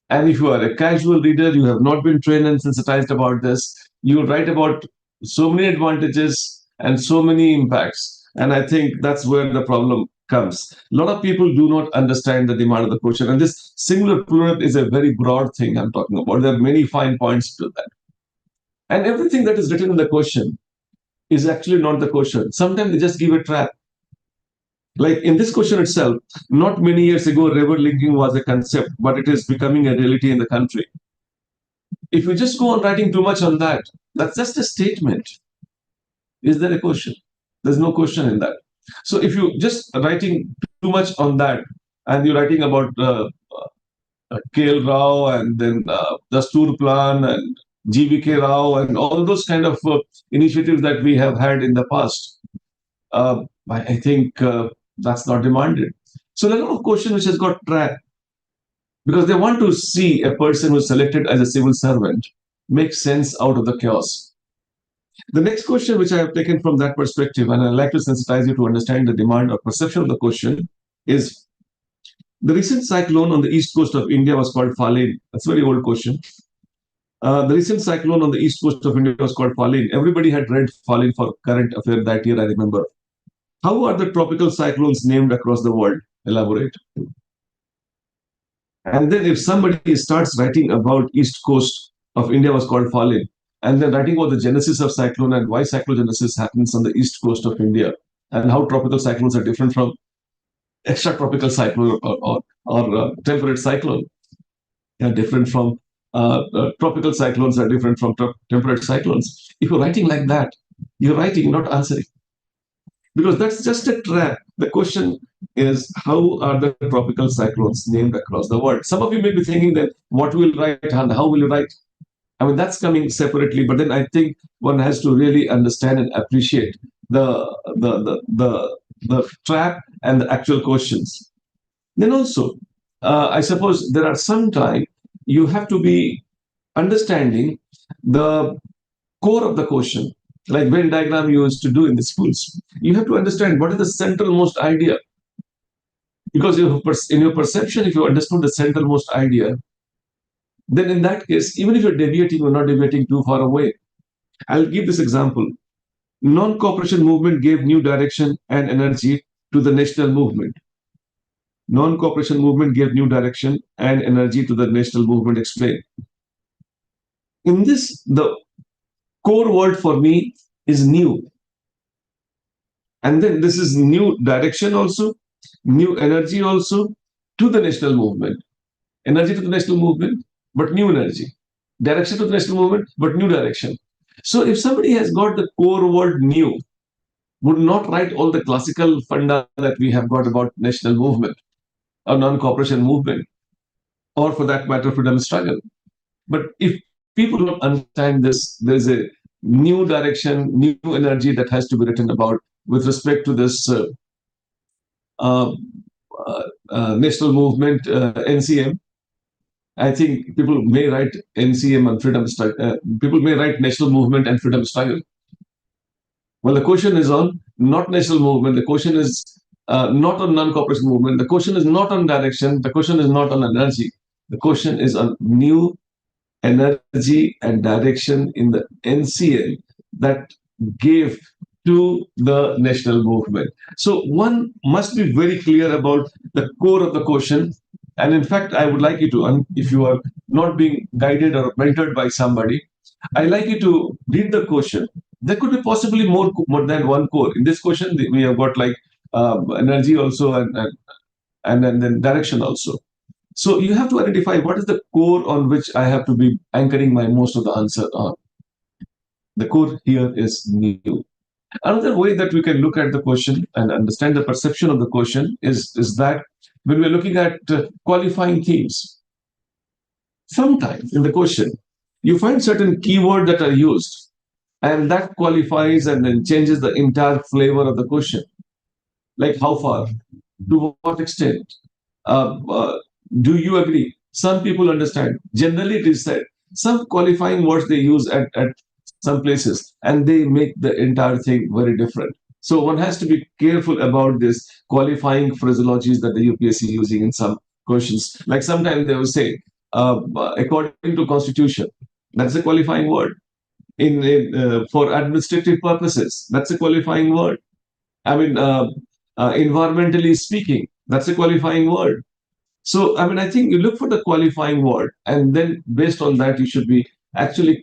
And if you are a casual reader, you have not been trained and sensitized about this, you write about so many advantages and so many impacts. And I think that's where the problem comes. A lot of people do not understand the demand of the question. And this singular plural is a very broad thing I'm talking about. There are many fine points to that. And everything that is written in the question is actually not the question. Sometimes they just give a trap. Like in this question itself, not many years ago, river linking was a concept, but it is becoming a reality in the country. If you just go on writing too much on that, that's just a statement. Is there a question? There's no question in that. So if you just writing too much on that, and you're writing about KL Rao and then Dastur Plan and GVK Rao and all those kind of initiatives that we have had in the past, I think that's not demanded. So there are a lot of questions which has got trapped because they want to see a person who's selected as a civil servant make sense out of the chaos. The next question, which I have taken from that perspective, and I'd like to sensitize you to understand the demand or perception of the question, is the recent cyclone on the east coast of India was called Falin. That's a very old question. The recent cyclone on the east coast of India was called Falin. Everybody had read Falin for current affair that year, I remember. How are the tropical cyclones named across the world? Elaborate. And then if somebody starts writing about east coast of India was called Falin, and then writing about the genesis of cyclone and why cyclogenesis happens on the east coast of India, and how tropical cyclones are different from extratropical cyclone or temperate cyclone, they are different from tropical cyclones are different from temperate cyclones. If you're writing like that, you're writing, not answering. Because that's just a trap. The question is, how are the tropical cyclones named across the world? Some of you may be thinking that what will you write and how will you write? I mean, that's coming separately, but then I think one has to really understand and appreciate the trap and the actual questions. Then also, I suppose there are some time you have to be understanding the core of the question, like Venn diagram you used to do in the schools. You have to understand what is the centralmost idea. Because in your perception, if you understood the centralmost idea, then in that case, even if you're deviating, you're not deviating too far away. I'll give this example. Non-cooperation movement gave new direction and energy to the national movement. Non-cooperation movement gave new direction and energy to the national movement. Explain. In this, the core word for me is new. And then this is new direction also, new energy also to the national movement. Energy to the national movement, but new energy. Direction to the national movement, but new direction. So if somebody has got the core word new, would not write all the classical funda that we have got about national movement or non-cooperation movement, or for that matter, freedom struggle. But if people don't understand this, there's a new direction, new energy that has to be written about with respect to this uh, national movement, NCM. I think people may write NCM and freedom struggle. People may write national movement and freedom struggle. Well, the question is on not national movement. The question is not on non-cooperation movement. The question is not on direction. The question is not on energy. The question is on new energy and direction in the NCM that gave to the national movement. So one must be very clear about the core of the question. And in fact, I would like you to, if you are not being guided or mentored by somebody, I like you to read the question. There could be possibly more than one core. In this question, we have got like energy also and then direction also. So you have to identify what is the core on which I have to be anchoring my most of the answer on. The core here is new. Another way that we can look at the question and understand the perception of the question is that when we're looking at qualifying themes, sometimes in the question, you find certain keywords that are used and that qualifies and then changes the entire flavor of the question. Like how far, to what extent, uh, uh, do you agree? Some people understand. Generally, it is said. Some qualifying words they use at some places, and they make the entire thing very different. So one has to be careful about this qualifying phraseologies that the UPSC using in some questions. Like sometimes they will say, according to Constitution, that's a qualifying word. For administrative purposes, that's a qualifying word. I mean, environmentally speaking, that's a qualifying word. So, I mean, I think you look for the qualifying word, and then based on that, you should be actually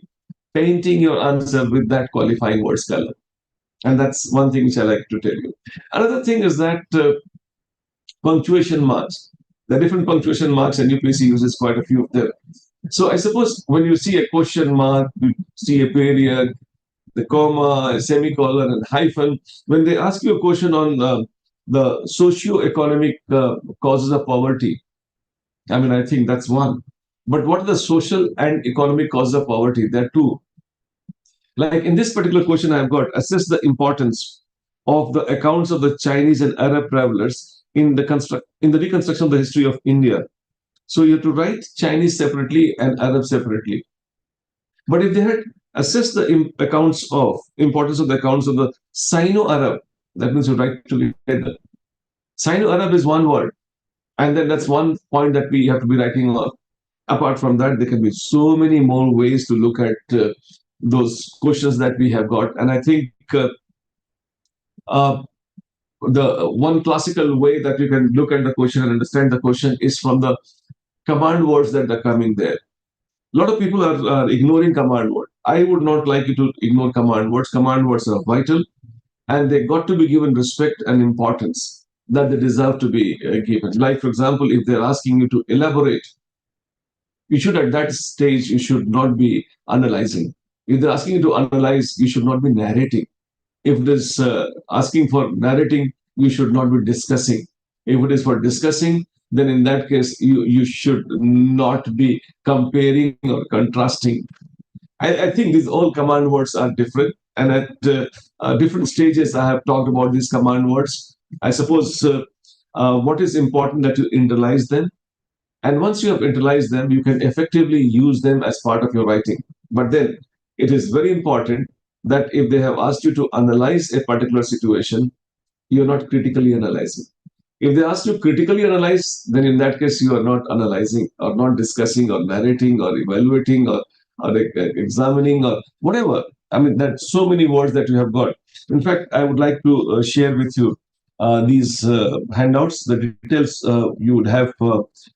painting your answer with that qualifying word's color. And that's one thing which I like to tell you. Another thing is that punctuation marks. The different punctuation marks, and UPSC uses quite a few of them. So, I suppose when you see a question mark, you see a period, the comma, a semicolon, and hyphen, when they ask you a question on the socio-economic causes of poverty, I mean, I think that's one. But what are the social and economic causes of poverty? There are two. Like in this particular question, I've got assess the importance of the accounts of the Chinese and Arab travelers in the reconstruction of the history of India. So you have to write Chinese separately and Arab separately. But if they had assessed the accounts of importance of the accounts of the Sino-Arab, that means you write together. Sino-Arab is one word, and then that's one point that we have to be writing on. Apart from that, there can be so many more ways to look at those questions that we have got. And I think uh, the one classical way that you can look at the question and understand the question is from the command words that are coming there. A lot of people are ignoring command word. I would not like you to ignore command words. Command words are vital, and they got to be given respect and importance that they deserve to be given. Like, for example, if they're asking you to elaborate, you should at that stage you should not be analyzing. If they're asking you to analyze, you should not be narrating. If it is asking for narrating, you should not be discussing. If it is for discussing, then in that case you should not be comparing or contrasting. I think these all command words are different, and at different stages I have talked about these command words. I suppose what is important that you internalize them, and once you have internalized them, you can effectively use them as part of your writing. But then it is very important that if they have asked you to analyze a particular situation, you're not critically analyzing. If they ask you critically analyze, then in that case, you are not analyzing or not discussing or narrating or evaluating or examining or whatever. I mean, there's so many words that you have got. In fact, I would like to share with you these handouts. The details you would have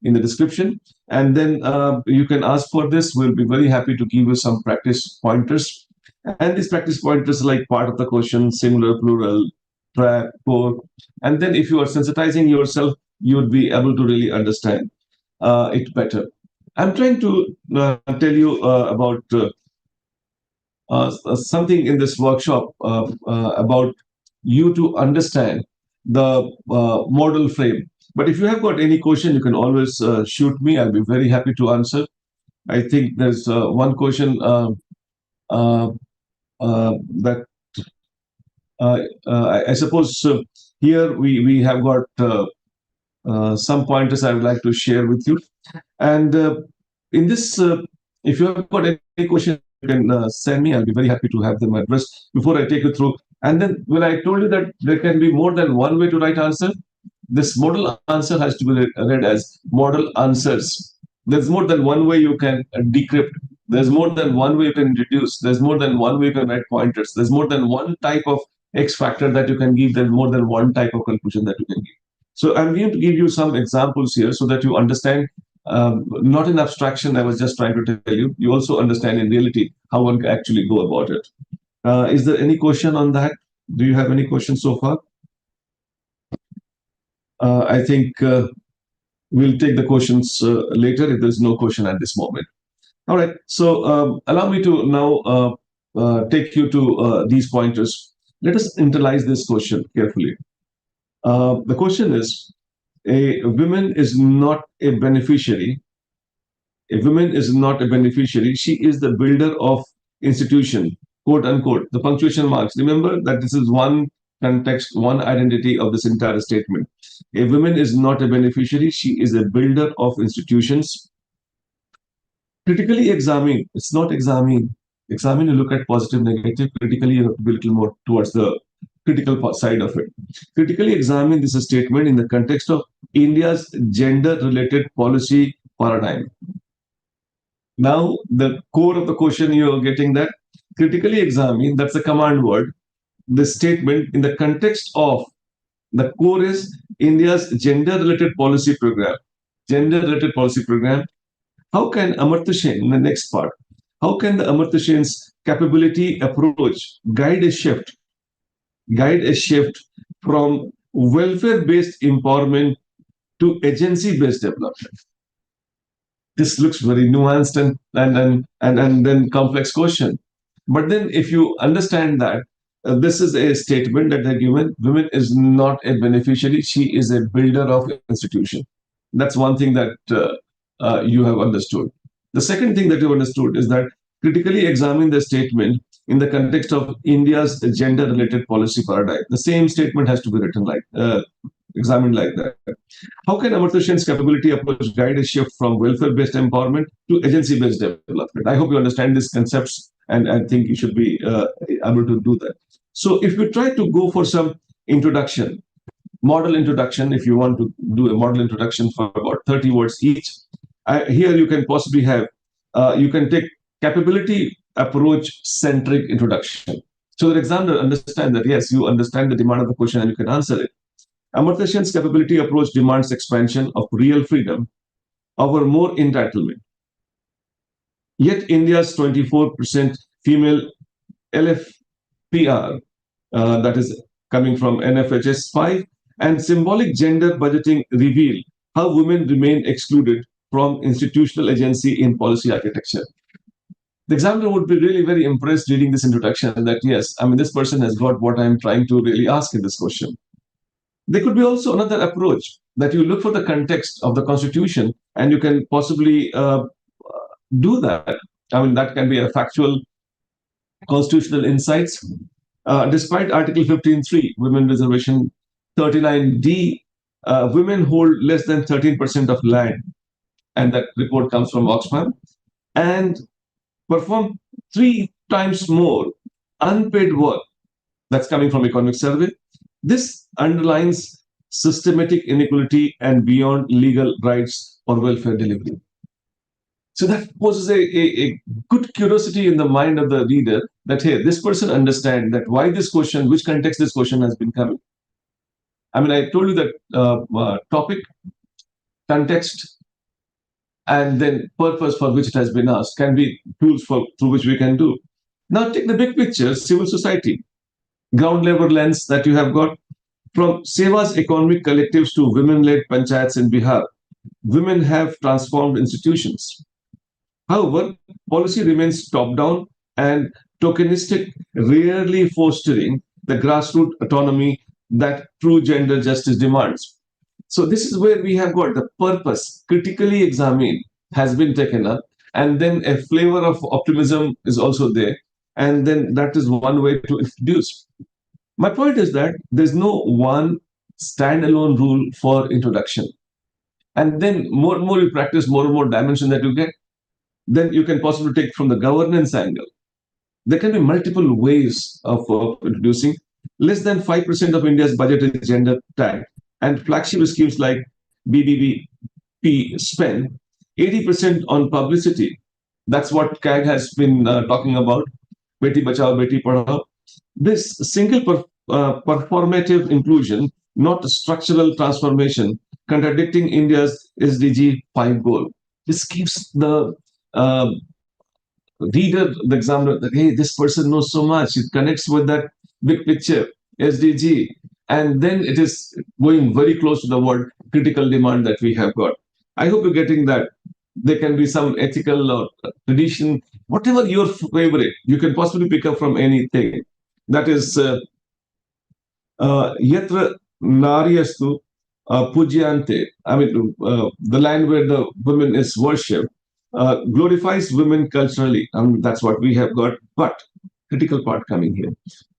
in the description. And then you can ask for this. We'll be very happy to give you some practice pointers. And these practice pointers are like part of the question, singular, plural, trap, core. And then if you are sensitizing yourself, you would be able to really understand it better. I'm trying to tell you about something in this workshop about you to understand the model frame. But if you have got any question, you can always shoot me. I'll be very happy to answer. I think there's one question that I suppose here we have got some pointers I would like to share with you. And in this, if you have got any questions, you can send me. I'll be very happy to have them addressed before I take you through. And then when I told you that there can be more than one way to write answer, this model answer has to be read as model answers. There's more than one way you can decrypt. There's more than one way you can reduce. There's more than one way you can write pointers. There's more than one type of X factor that you can give. There's more than one type of conclusion that you can give. So I'm going to give you some examples here so that you understand, not in abstraction, I was just trying to tell you, you also understand in reality how one can actually go about it. Is there any question on that? Do you have any questions so far? I think we'll take the questions later if there's no question at this moment. All right, so allow me to now take you to these pointers. Let us internalize this question carefully. The question is, a woman is not a beneficiary. A woman is not a beneficiary. She is the builder of institution, quote unquote. The punctuation marks. Remember that this is one context, one identity of this entire statement. A woman is not a beneficiary. She is a builder of institutions. Critically examine. It's not examine. Examine, you look at positive, negative. Critically, you have to be a little more towards the critical side of it. Critically examine this statement in the context of India's gender-related policy paradigm. Now, the core of the question, you are getting that. Critically examine, that's a command word. The statement in the context of, the core is India's gender-related policy program. Gender-related policy program. How can Amartya Sen, in the next part, how can the Amartya Sen's capability approach guide a shift from welfare-based empowerment to agency-based development? This looks very nuanced and then complex question. But then if you understand that this is a statement that the woman is not a beneficiary, she is a builder of institution. That's one thing that you have understood. The second thing that you understood is that critically examine the statement in the context of India's gender-related policy paradigm. The same statement has to be written like, examined like that. How can Amartya Sen's capability approach guide a shift from welfare-based empowerment to agency-based development? I hope you understand these concepts, and I think you should be able to do that. So if you try to go for some introduction, model introduction, if you want to do a model introduction for about 30 words each, here you can possibly have, you can take capability approach centric introduction. So the examiner understands that, yes, you understand the demand of the question and you can answer it. Amartya Sen's capability approach demands expansion of real freedom over more entitlement. Yet India's 24% female LFPR, that is coming from NFHS 5, and symbolic gender budgeting reveal how women remain excluded from institutional agency in policy architecture. The examiner would be really very impressed reading this introduction that, yes, I mean, this person has got what I'm trying to really ask in this question. There could be also another approach that you look for the context of the constitution and you can possibly do that. I mean, that can be a factual constitutional insights. Despite Article 15.3, Women Reservation 39D, women hold less than 13% of land. And that report comes from Oxfam. And perform 3 times more unpaid work. That's coming from Economic Survey. This underlines systematic inequality and beyond legal rights or welfare delivery. So that poses a good curiosity in the mind of the reader that, hey, this person understands that why this question, which context this question has been coming. I mean, I told you that topic, context, and then purpose for which it has been asked can be tools through which we can do. Now take the big picture, civil society, ground level lens that you have got. From Seva's economic collectives to women-led panchayats in Bihar, women have transformed institutions. However, policy remains top-down and tokenistic, rarely fostering the grassroots autonomy that true gender justice demands. So this is where we have got the purpose, critically examined, has been taken up, and then a flavor of optimism is also there, and then that is one way to introduce. My point is that there's no one standalone rule for introduction. And then more and more you practice, more and more dimension that you get, then you can possibly take from the governance angle. There can be multiple ways of introducing. Less than 5% of India's budget is gender tagged, and flagship schemes like BBBP spend 80% on publicity. That's what CAG has been talking about, Beti Bachao, Beti Padhao. This single performative inclusion, not structural transformation, contradicting India's SDG 5 goal. This gives the reader, the examiner, that hey, this person knows so much. It connects with that big picture, SDG, and then it is going very close to the word critical demand that we have got. I hope you're getting that. There can be some ethical or tradition, whatever your favorite, you can possibly pick up from anything. That is Yatra Naryastu Pugyante. I mean, the land where the women is worshipped, glorifies women culturally. That's what we have got. But critical part coming here.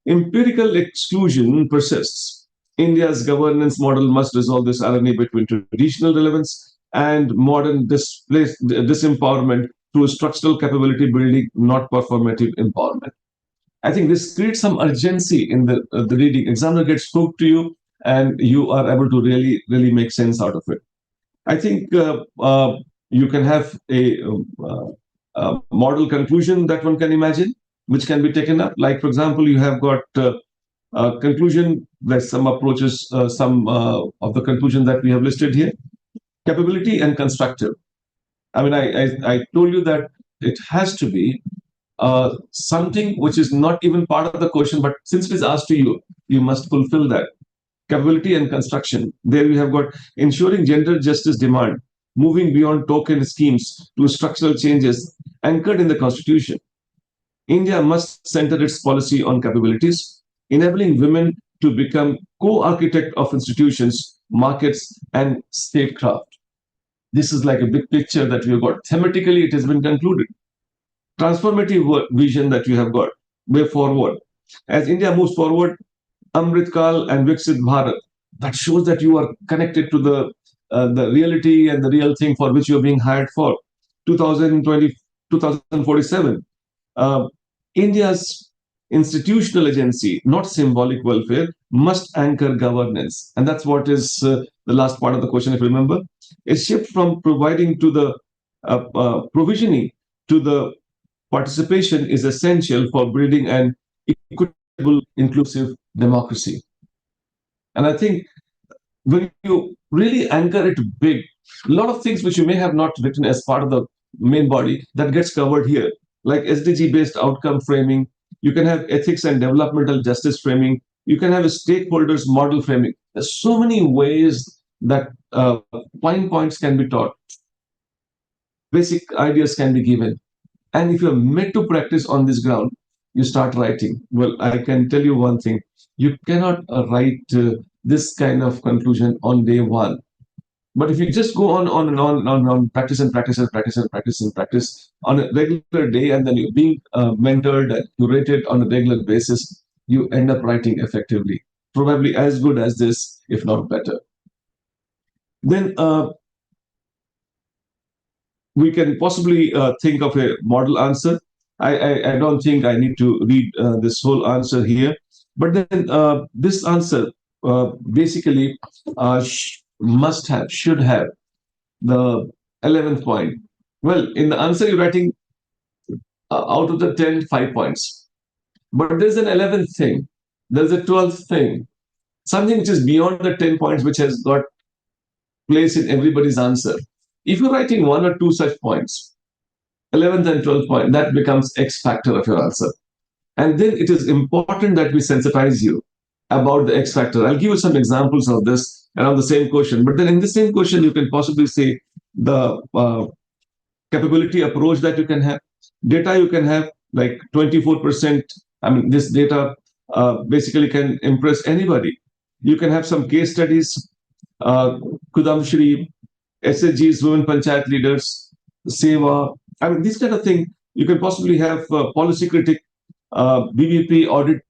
Empirical exclusion persists. India's governance model must resolve this irony between traditional relevance and modern disempowerment through structural capability building, not performative empowerment. I think this creates some urgency in the reading. Examiner gets spoke to you, and you are able to really make sense out of it. I think you can have a model conclusion that one can imagine, which can be taken up. Like, for example, you have got a conclusion. There's some approaches, some of the conclusion that we have listed here. Capability and constructive. I mean, I told you that it has to be something which is not even part of the question, but since it is asked to you, you must fulfill that. Capability and construction. There we have got ensuring gender justice demand, moving beyond token schemes to structural changes anchored in the Constitution. India must center its policy on capabilities, enabling women to become co-architect of institutions, markets, and statecraft. This is like a big picture that we have got. Thematically, it has been concluded. Transformative vision that you have got, way forward. As India moves forward, Amrit Kal and Viksit Bharat, that shows that you are connected to the reality and the real thing for which you are being hired for. 2020, 2047. India's institutional agency, not symbolic welfare, must anchor governance. And that's what is the last part of the question, if you remember. A shift from providing to the provisioning to the participation is essential for building an equitable, inclusive democracy. And I think when you really anchor it big, a lot of things which you may have not written as part of the main body, that gets covered here, like SDG-based outcome framing. You can have ethics and developmental justice framing. You can have a stakeholders model framing. There's so many ways that fine points can be taught. Basic ideas can be given. And if you're made to practice on this ground, you start writing. Well, I can tell you one thing. You cannot write this kind of conclusion on day one. But if you just go on and on, practice and practice and practice and practice and practice on a regular day, and then you're being mentored and curated on a regular basis, you end up writing effectively, probably as good as this, if not better. Then we can possibly think of a model answer. I don't think I need to read this whole answer here, but then this answer basically should have the 11th point. Well, in the answer you're writing out of the 10, 5 points. But there's an 11th thing. There's a 12th thing. Something which is beyond the 10 points, which has got place in everybody's answer. If you're writing 1 or 2 such points, 11th and 12th point, that becomes X factor of your answer. And then it is important that we sensitize you about the X factor. I'll give you some examples of this around the same question. But then in the same question, you can possibly say the capability approach that you can have. Data you can have, like 24%. I mean, this data basically can impress anybody. You can have some case studies, Kudamshri, SHGs, women panchayat leaders, Seva. I mean, this kind of thing. You can possibly have policy critic, BBP audit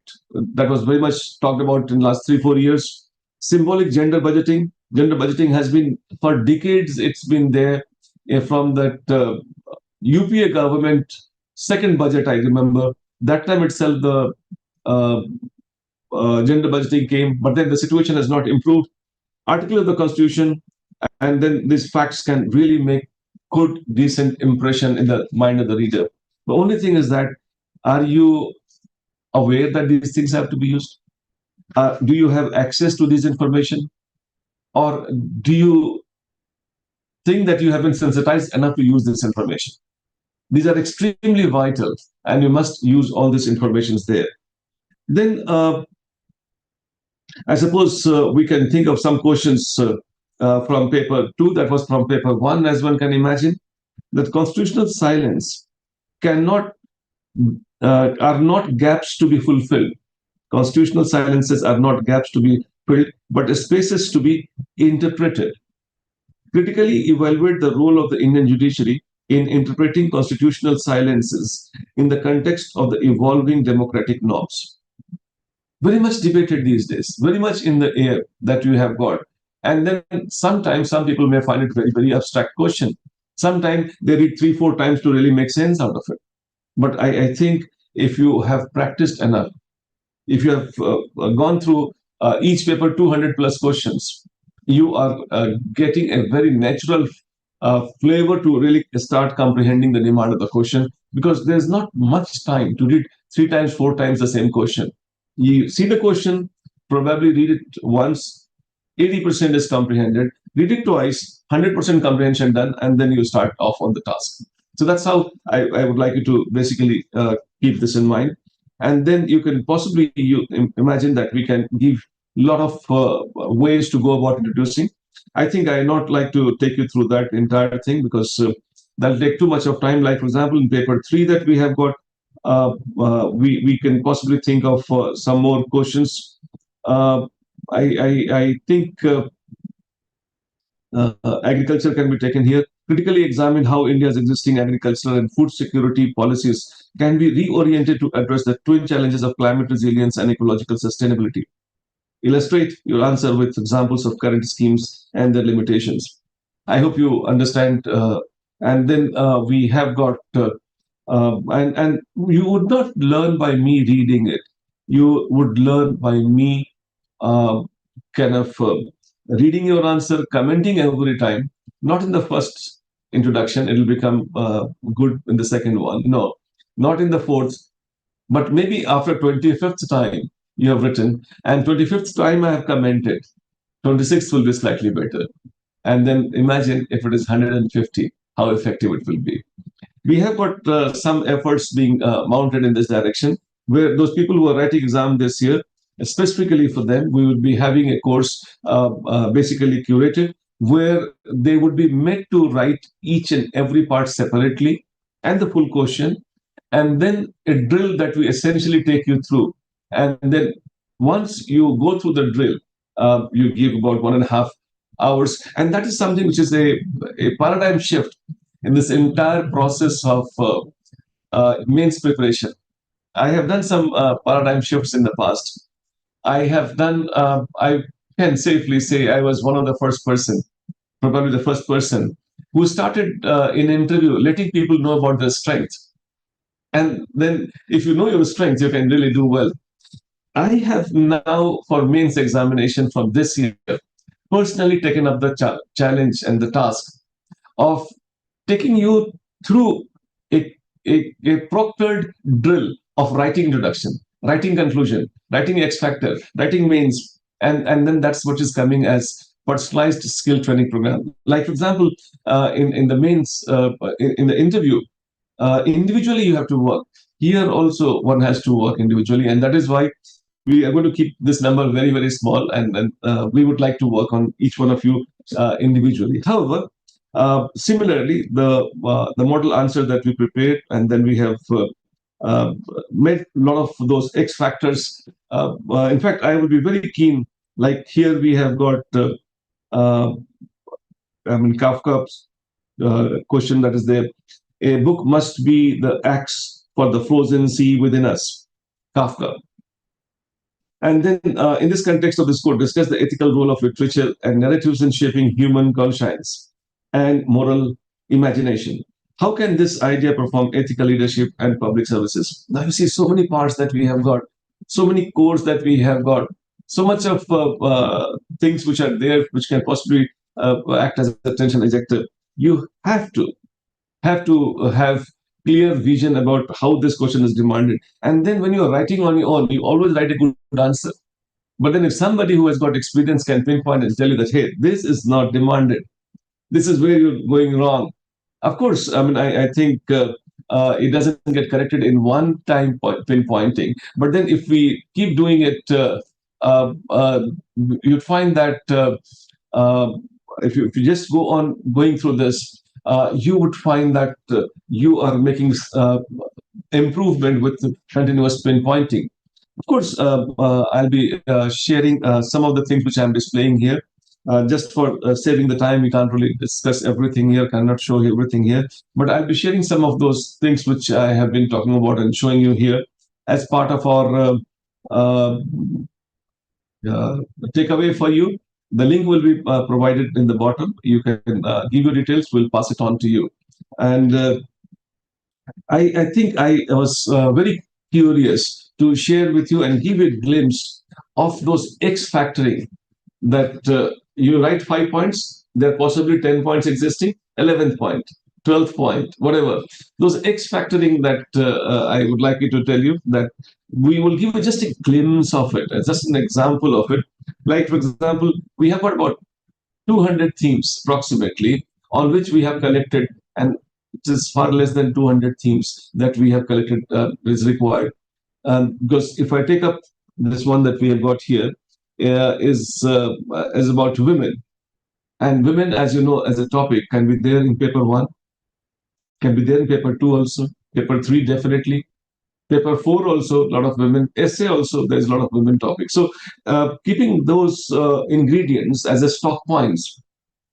that was very much talked about in the last 3-4 years. Symbolic gender budgeting. Gender budgeting has been for decades. It's been there from that UPA government second budget. I remember that time itself the uh, gender budgeting came, but then the situation has not improved. Article of the Constitution, and then these facts can really make good, decent impression in the mind of the reader. The only thing is that, are you aware that these things have to be used? Do you have access to this information, or do you think that you have been sensitized enough to use this information? These are extremely vital, and you must use all this information there. Then, I suppose we can think of some questions from paper two that was from paper one, as one can imagine. That constitutional silence cannot are not gaps to be fulfilled. Constitutional silences are not gaps to be filled, but spaces to be interpreted. Critically evaluate the role of the Indian judiciary in interpreting constitutional silences in the context of the evolving democratic norms. Very much debated these days, very much in the air that you have got. And then sometimes some people may find it very, very abstract question. Sometimes they read 3, 4 times to really make sense out of it. But I think if you have practiced enough, if you have gone through each paper 200 plus questions, you are getting a very natural flavor to really start comprehending the demand of the question, because there's not much time to read 3 times, 4 times the same question. You see the question, probably read it once, 80% is comprehended, read it twice, 100% comprehension done, and then you start off on the task. So that's how I would like you to basically keep this in mind. And then you can possibly imagine that we can give a lot of ways to go about introducing. I think I not like to take you through that entire thing, because that'll take too much of time. Like, for example, in paper three that we have got, we can possibly think of some more questions. I think agriculture can be taken here. Critically examine how India's existing agricultural and food security policies can be reoriented to address the twin challenges of climate resilience and ecological sustainability. Illustrate your answer with examples of current schemes and their limitations. I hope you understand. And then we have got, and you would not learn by me reading it. You would learn by me kind of reading your answer, commenting every time, not in the first introduction, it'll become good in the second one. No, not in the fourth, but maybe after 25th time you have written, and 25th time I have commented, 26th will be slightly better. And then imagine if it is 150, how effective it will be. We have got some efforts being mounted in this direction, where those people who are writing exam this year, specifically for them, we would be having a course basically curated, where they would be made to write each and every part separately and the full question, and then a drill that we essentially take you through. And then once you go through the drill, you give about 1.5 hours. And that is something which is a paradigm shift in this entire process of mains preparation. I have done some paradigm shifts in the past. I have done, I can safely say I was one of the first person, probably the first person, who started in interview letting people know about their strengths. And then if you know your strengths, you can really do well. I have now, for mains examination from this year, personally taken up the challenge and the task of taking you through a proctored drill of writing introduction, writing conclusion, writing X factor, writing mains, and then that's what is coming as personalized skill training program. Like, for example, in the mains, in the interview, individually you have to work. Here also one has to work individually, and that is why we are going to keep this number very, very small, and we would like to work on each one of you individually. However, similarly, the model answer that we prepared, and then we have made a lot of those X factors. In fact, I would be very keen. Like here, we have got Kafka's question that is there. A book must be the axe for the frozen sea within us. Kafka. And then, in this context of this quote, discuss the ethical role of literature and narratives in shaping human conscience and moral imagination. How can this idea perform ethical leadership and public services? Now, you see so many parts that we have got, so many cores that we have got, so much of things which are there, which can possibly act as a tension ejector. You have clear vision about how this question is demanded. And then when you are writing on your own, you always write a good answer. But then if somebody who has got experience can pinpoint and tell you that, hey, this is not demanded, this is where you're going wrong. Of course, I mean, I think it doesn't get corrected in one time pinpointing. But then if we keep doing it, uh, uh, you'd find that uh, if you just go on going through this, you would find that you are making improvement with continuous pinpointing. Of course, I'll be sharing some of the things which I'm displaying here. Just for saving the time, we can't really discuss everything here, cannot show you everything here. But I'll be sharing some of those things which I have been talking about and showing you here as part of our uh, takeaway for you. The link will be provided in the bottom. You can give your details, we'll pass it on to you. And I think I was very curious to share with you and give you a glimpse of those X factoring that you write 5 points, there are possibly 10 points existing, 11th point, 12th point, whatever. Those X factoring that I would like you to tell you that we will give you just a glimpse of it, just an example of it. Like, for example, we have got about 200 themes approximately on which we have collected, and it is far less than 200 themes that we have collected is required. Because if I take up this one that we have got here, is about women. And women, as you know, as a topic, can be there in paper one, can be there in paper two also, paper three definitely, paper four also, a lot of women, essay also, there's a lot of women topics. So keeping those ingredients as a stock points,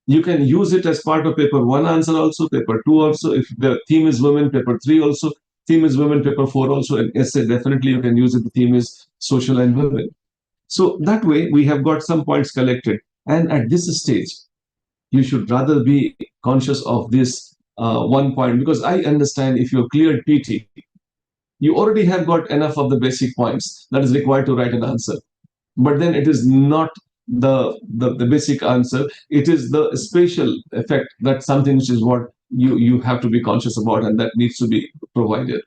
you can use it as part of paper one answer also, paper two also. If the theme is women, paper three also, theme is women, paper four also, and essay definitely you can use it. The theme is social and women. So that way we have got some points collected. And at this stage, you should rather be conscious of this 1 point, because I understand if you're cleared PT, you already have got enough of the basic points that is required to write an answer. But then it is not the basic answer. It is the spatial effect, that's something which is what you have to be conscious about, and that needs to be provided.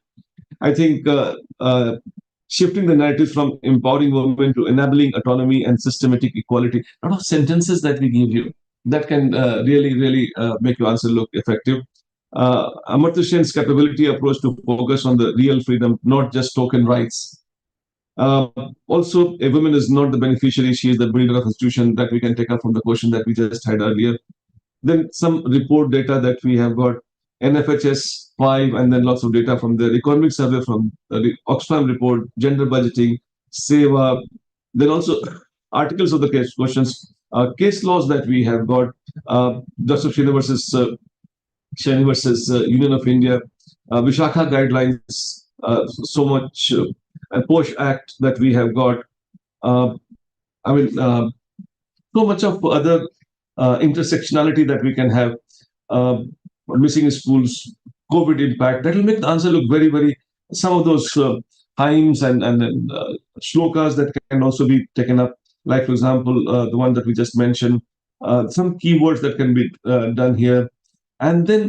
I think shifting the narrative from empowering women to enabling autonomy and systematic equality. A lot of sentences that we give you that can really make your answer look effective. Amartya Sen's capability approach to focus on the real freedom, not just token rights. Also, a woman is not the beneficiary; she is the builder of institution. That we can take up from the question that we just had earlier. Then some report data that we have got, NFHS 5, and then lots of data from the economic survey from the Oxfam report, gender budgeting, SEVA, then also articles of the case questions, case laws that we have got, Justice Shani versus Union of India, Vishakha guidelines, so much, and POSH Act that we have got. I mean, so much of other intersectionality that we can have, missing schools, COVID impact, that will make the answer look very, some of those hymns and shlokas that can also be taken up, like, for example, the one that we just mentioned, some keywords that can be done here. And then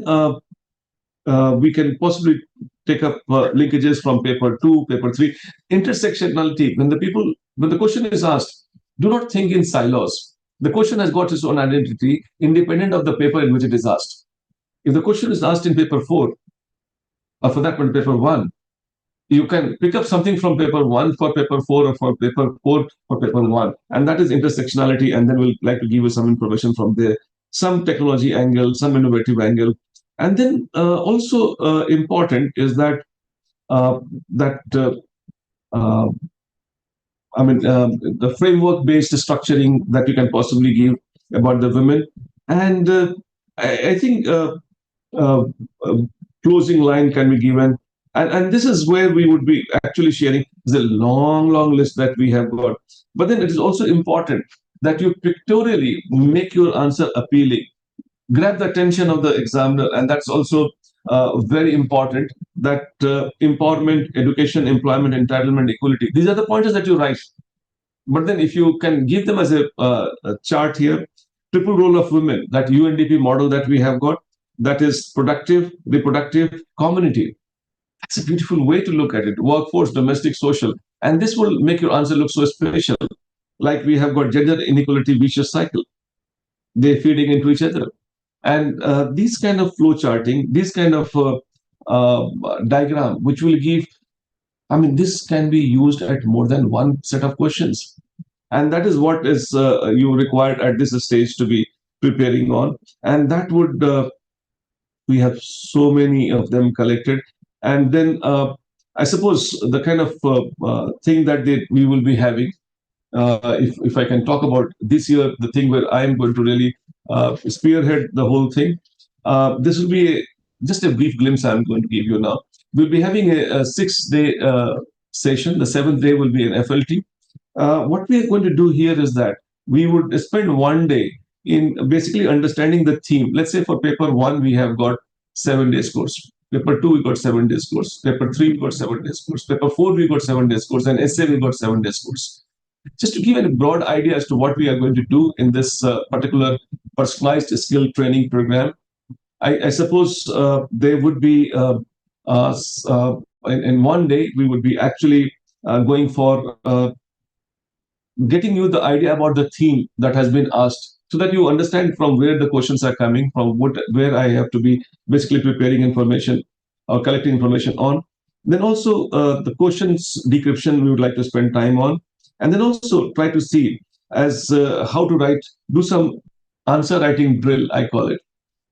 we can possibly take up linkages from paper two, paper three. Intersectionality, when the question is asked, do not think in silos. The question has got its own identity independent of the paper in which it is asked. If the question is asked in paper four, or for that one, paper one, you can pick up something from paper one for paper four, or for paper four for paper one. And that is intersectionality. And then we'll like to give you some information from there, some technology angle, some innovative angle. And then also important is that uh, the framework-based structuring that you can possibly give about the women. And I think uh, closing line can be given. And this is where we would be actually sharing. There's a long list that we have got. But then it is also important that you pictorially make your answer appealing, grab the attention of the examiner, and that's also very important. That empowerment, education, employment, entitlement, equality, these are the pointers that you write. But then if you can give them as a chart here, triple role of women, that UNDP model that we have got, that is productive, reproductive, community. That's a beautiful way to look at it. Workforce, domestic, social. And this will make your answer look so special. Like we have got gender inequality vicious cycle. They're feeding into each other. And these kind of flow charting, this kind of diagram, which will give, I mean, this can be used at more than one set of questions. And that is what is you required at this stage to be preparing on. And that would, we have so many of them collected. And then I suppose the kind of thing that we will be having, if I can talk about this year, the thing where I am going to really spearhead the whole thing. This will be just a brief glimpse I'm going to give you now. We'll be having a 6-day session. The 7th day will be an FLT. What we are going to do here is that we would spend one day in basically understanding the theme. Let's say for paper 1, we have got 7 days course. Paper 2, we got 7 days course. Paper 3, we got 7 days course. Paper 4, we got 7 days course. And essay, we got 7 days course. Just to give a broad idea as to what we are going to do in this particular personalized skill training program, I suppose there would be, in one day, we would be actually going for getting you the idea about the theme that has been asked, so that you understand from where the questions are coming from, where I have to be basically preparing information or collecting information on. Then also the questions decryption we would like to spend time on. And then also try to see as how to write, do some answer writing drill, I call it.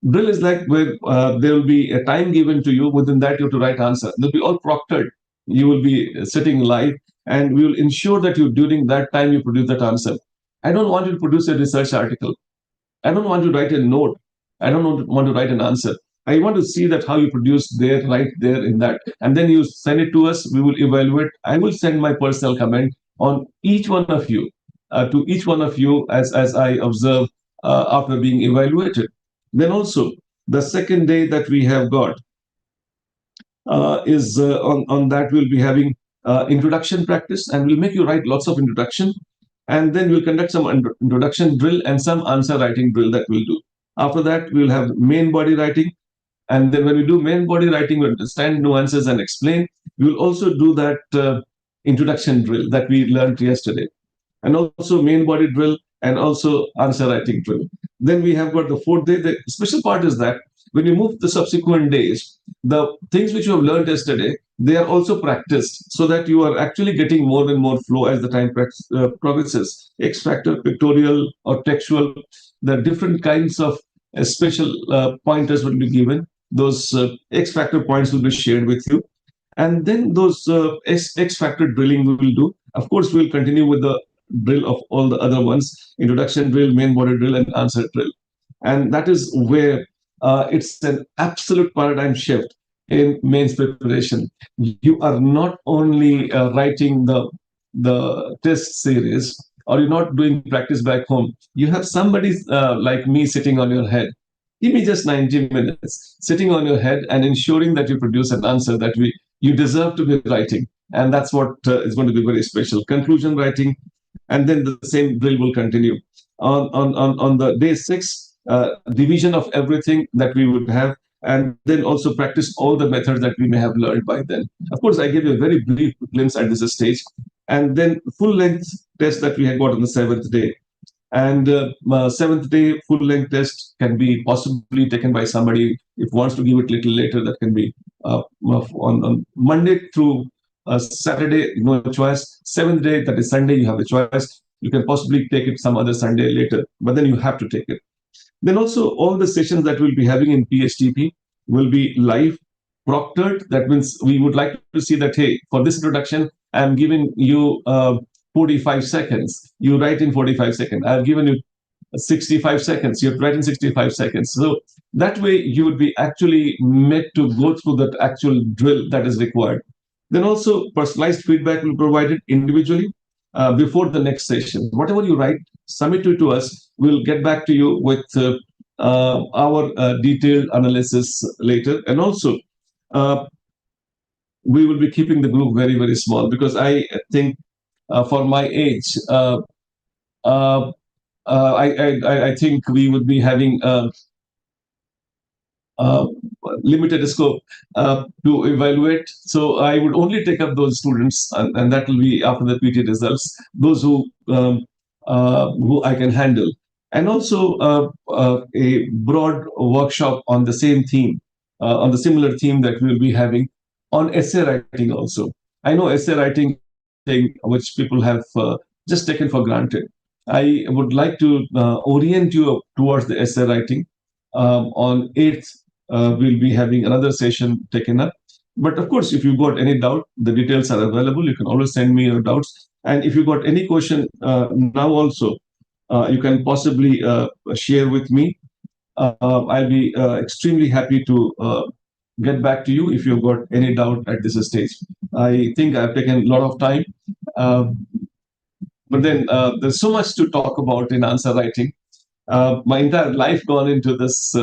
Drill is like where there will be a time given to you. Within that, you have to write answer. They'll be all proctored. You will be sitting live, and we will ensure that you, during that time, you produce that answer. I don't want you to produce a research article. I don't want to write a note. I don't want to write an answer. I want to see that how you produce there, right there in that. And then you send it to us. We will evaluate. I will send my personal comment on each one of you, to each one of you as I observe after being evaluated. Then also, the second day that we have got is on that we'll be having introduction practice, and we'll make you write lots of introduction. And then we'll conduct some introduction drill and some answer writing drill that we'll do. After that, we'll have main body writing. And then when we do main body writing, we'll understand nuances and explain. We'll also do that introduction drill that we learned yesterday, and also main body drill and also answer writing drill. Then we have got the 4th day. The special part is that when you move the subsequent days, the things which you have learned yesterday, they are also practiced, so that you are actually getting more and more flow as the time progresses. X factor, pictorial or textual, the different kinds of special pointers will be given. Those X factor points will be shared with you. And then those X factor drilling we will do. Of course, we'll continue with the drill of all the other ones: introduction drill, main body drill, and answer drill. And that is where it's an absolute paradigm shift in mains preparation. You are not only writing the test series, or you're not doing practice back home. You have somebody like me sitting on your head. Give me just 90 minutes sitting on your head and ensuring that you produce an answer that you deserve to be writing. And that's what is going to be very special. Conclusion writing, and then the same drill will continue. On the day 6, division of everything that we would have, and then also practice all the methods that we may have learned by then. Of course, I gave you a very brief glimpse at this stage. And then full-length test that we had got on the 7th day. And 7th day full-length test can be possibly taken by somebody if wants to give it a little later. That can be on Monday through Saturday, no choice. 7th day, that is Sunday, you have a choice. You can possibly take it some other Sunday later, but then you have to take it. Then also all the sessions that we'll be having in PHTP will be live, proctored. That means we would like to see that, hey, for this introduction, I'm giving you 45 seconds. You write in 45 seconds. I've given you 65 seconds. You have to write in 65 seconds. So that way you would be actually made to go through that actual drill that is required. Then also personalized feedback will be provided individually before the next session. Whatever you write, submit it to us. We'll get back to you with our detailed analysis later. And also, we will be keeping the group very, very small because I think for my age, uh, I think we would be having uh, limited scope to evaluate. So I would only take up those students, and that will be after the PT results, those who I can handle. And also a broad workshop on the same theme, on the similar theme that we'll be having on essay writing also. I know essay writing is something which people have just taken for granted. I would like to orient you towards the essay writing. On 8th, we'll be having another session taken up. But of course, if you got any doubt, the details are available. You can always send me your doubts. And if you got any question now also, you can possibly share with me. I'll be extremely happy to get back to you if you've got any doubt at this stage. I think I've taken a lot of time, uh, but then there's so much to talk about in answer writing. My entire life gone into this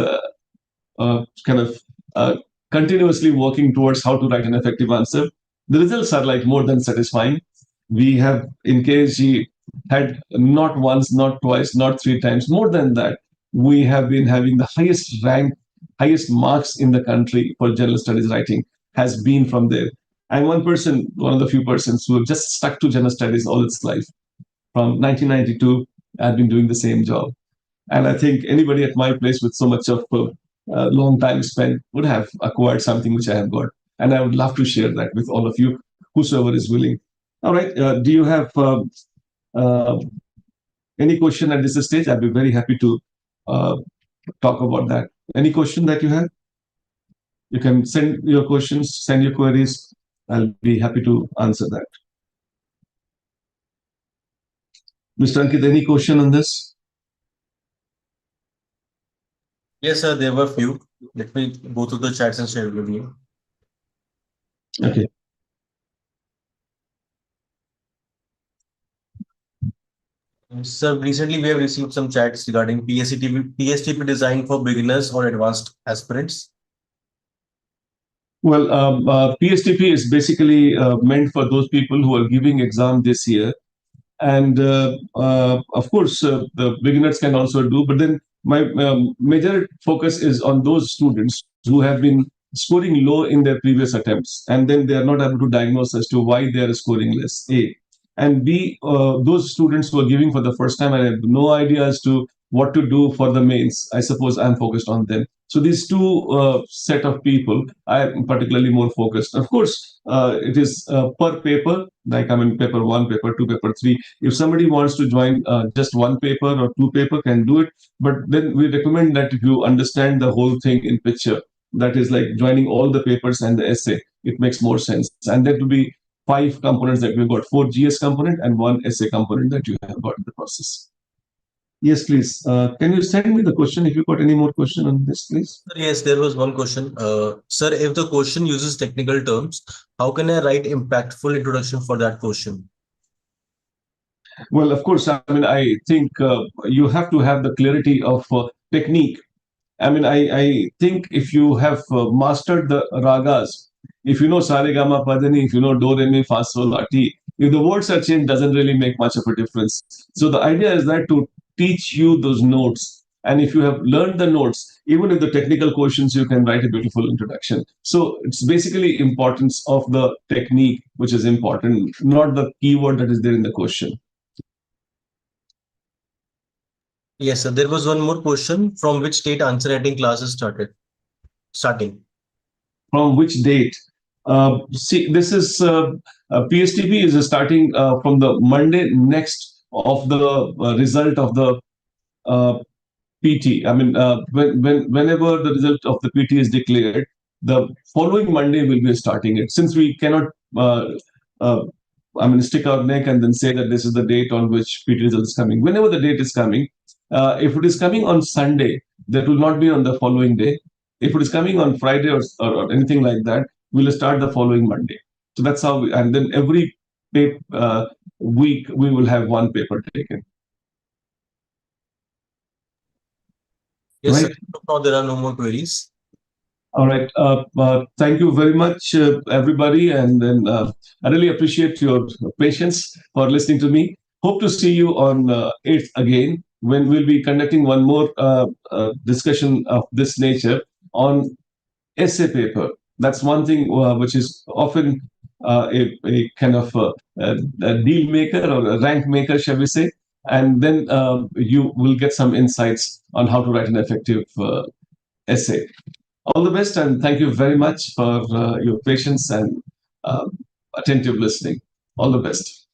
kind of continuously working towards how to write an effective answer. The results are like more than satisfying. We have in KSG had not once, not twice, not three times, more than that. We have been having the highest rank, highest marks in the country for general studies writing has been from there. I'm one person, one of the few persons who have just stuck to general studies all its life. From 1992, I've been doing the same job. And I think anybody at my place with so much of long time spent would have acquired something which I have got. And I would love to share that with all of you, whosoever is willing. All right. Do you have uh, any question at this stage? I'd be very happy to uh, talk about that. Any question that you have? You can send your questions, send your queries. I'll be happy to answer that. Mr. Ankit, any question on this? Yes, sir, there were few. Let me go through the chats and share with you. Okay. Sir, recently we have received some chats regarding PSTP design for beginners or advanced aspirants. Well, PSTP is basically meant for those people who are giving exam this year. And of course, the beginners can also do. But then my major focus is on those students who have been scoring low in their previous attempts, and then they are not able to diagnose as to why they are scoring less. A and B, those students who are giving for the first time and have no idea as to what to do for the mains. I suppose I'm focused on them. So these two set of people, I am particularly more focused. Of course, it is per paper, like I mean, paper one, paper two, paper three. If somebody wants to join just one paper or two paper, can do it. But then we recommend that if you understand the whole thing in picture, that is like joining all the papers and the essay, it makes more sense. And that will be five components that we've got: four GS component and one essay component that you have got in the process. Yes, please. Can you send me the question if you got any more question on this, please? Yes, there was one question. Sir, if the question uses technical terms, how can I write impactful introduction for that question? Well, of course, I mean, I think you have to have the clarity of technique. I mean, I think if you have mastered the ragas, if you know Sare Gama Padani, if you know Do Re Mi Fa Sol La Ti, if the words are changed, doesn't really make much of a difference. So the idea is that to teach you those notes, and if you have learned the notes, even if the technical questions, you can write a beautiful introduction. So it's basically importance of the technique which is important, not the keyword that is there in the question. Yes, sir. There was one more question. From which date answer writing classes started? Starting. From which date? See, this is PSTP is starting from the Monday next of the result of the PT. I mean, whenever the result of the PT is declared, the following Monday will be starting it. Since we cannot, uh, I mean, stick our neck and then say that this is the date on which PT result is coming. Whenever the date is coming, If it is coming on Sunday, that will not be on the following day. If it is coming on Friday or anything like that, we'll start the following Monday. So that's how, and then every week we will have one paper taken. Yes, sir. Right. Now there are no more queries. All right. Thank you very much, everybody. And then I really appreciate your patience for listening to me. Hope to see you on 8th again, when we'll be conducting one more discussion of this nature on essay paper. That's one thing which is often a kind of a deal maker or a rank maker, shall we say. And then you will get some insights on how to write an effective essay. All the best, and thank you very much for your patience and attentive listening. All the best.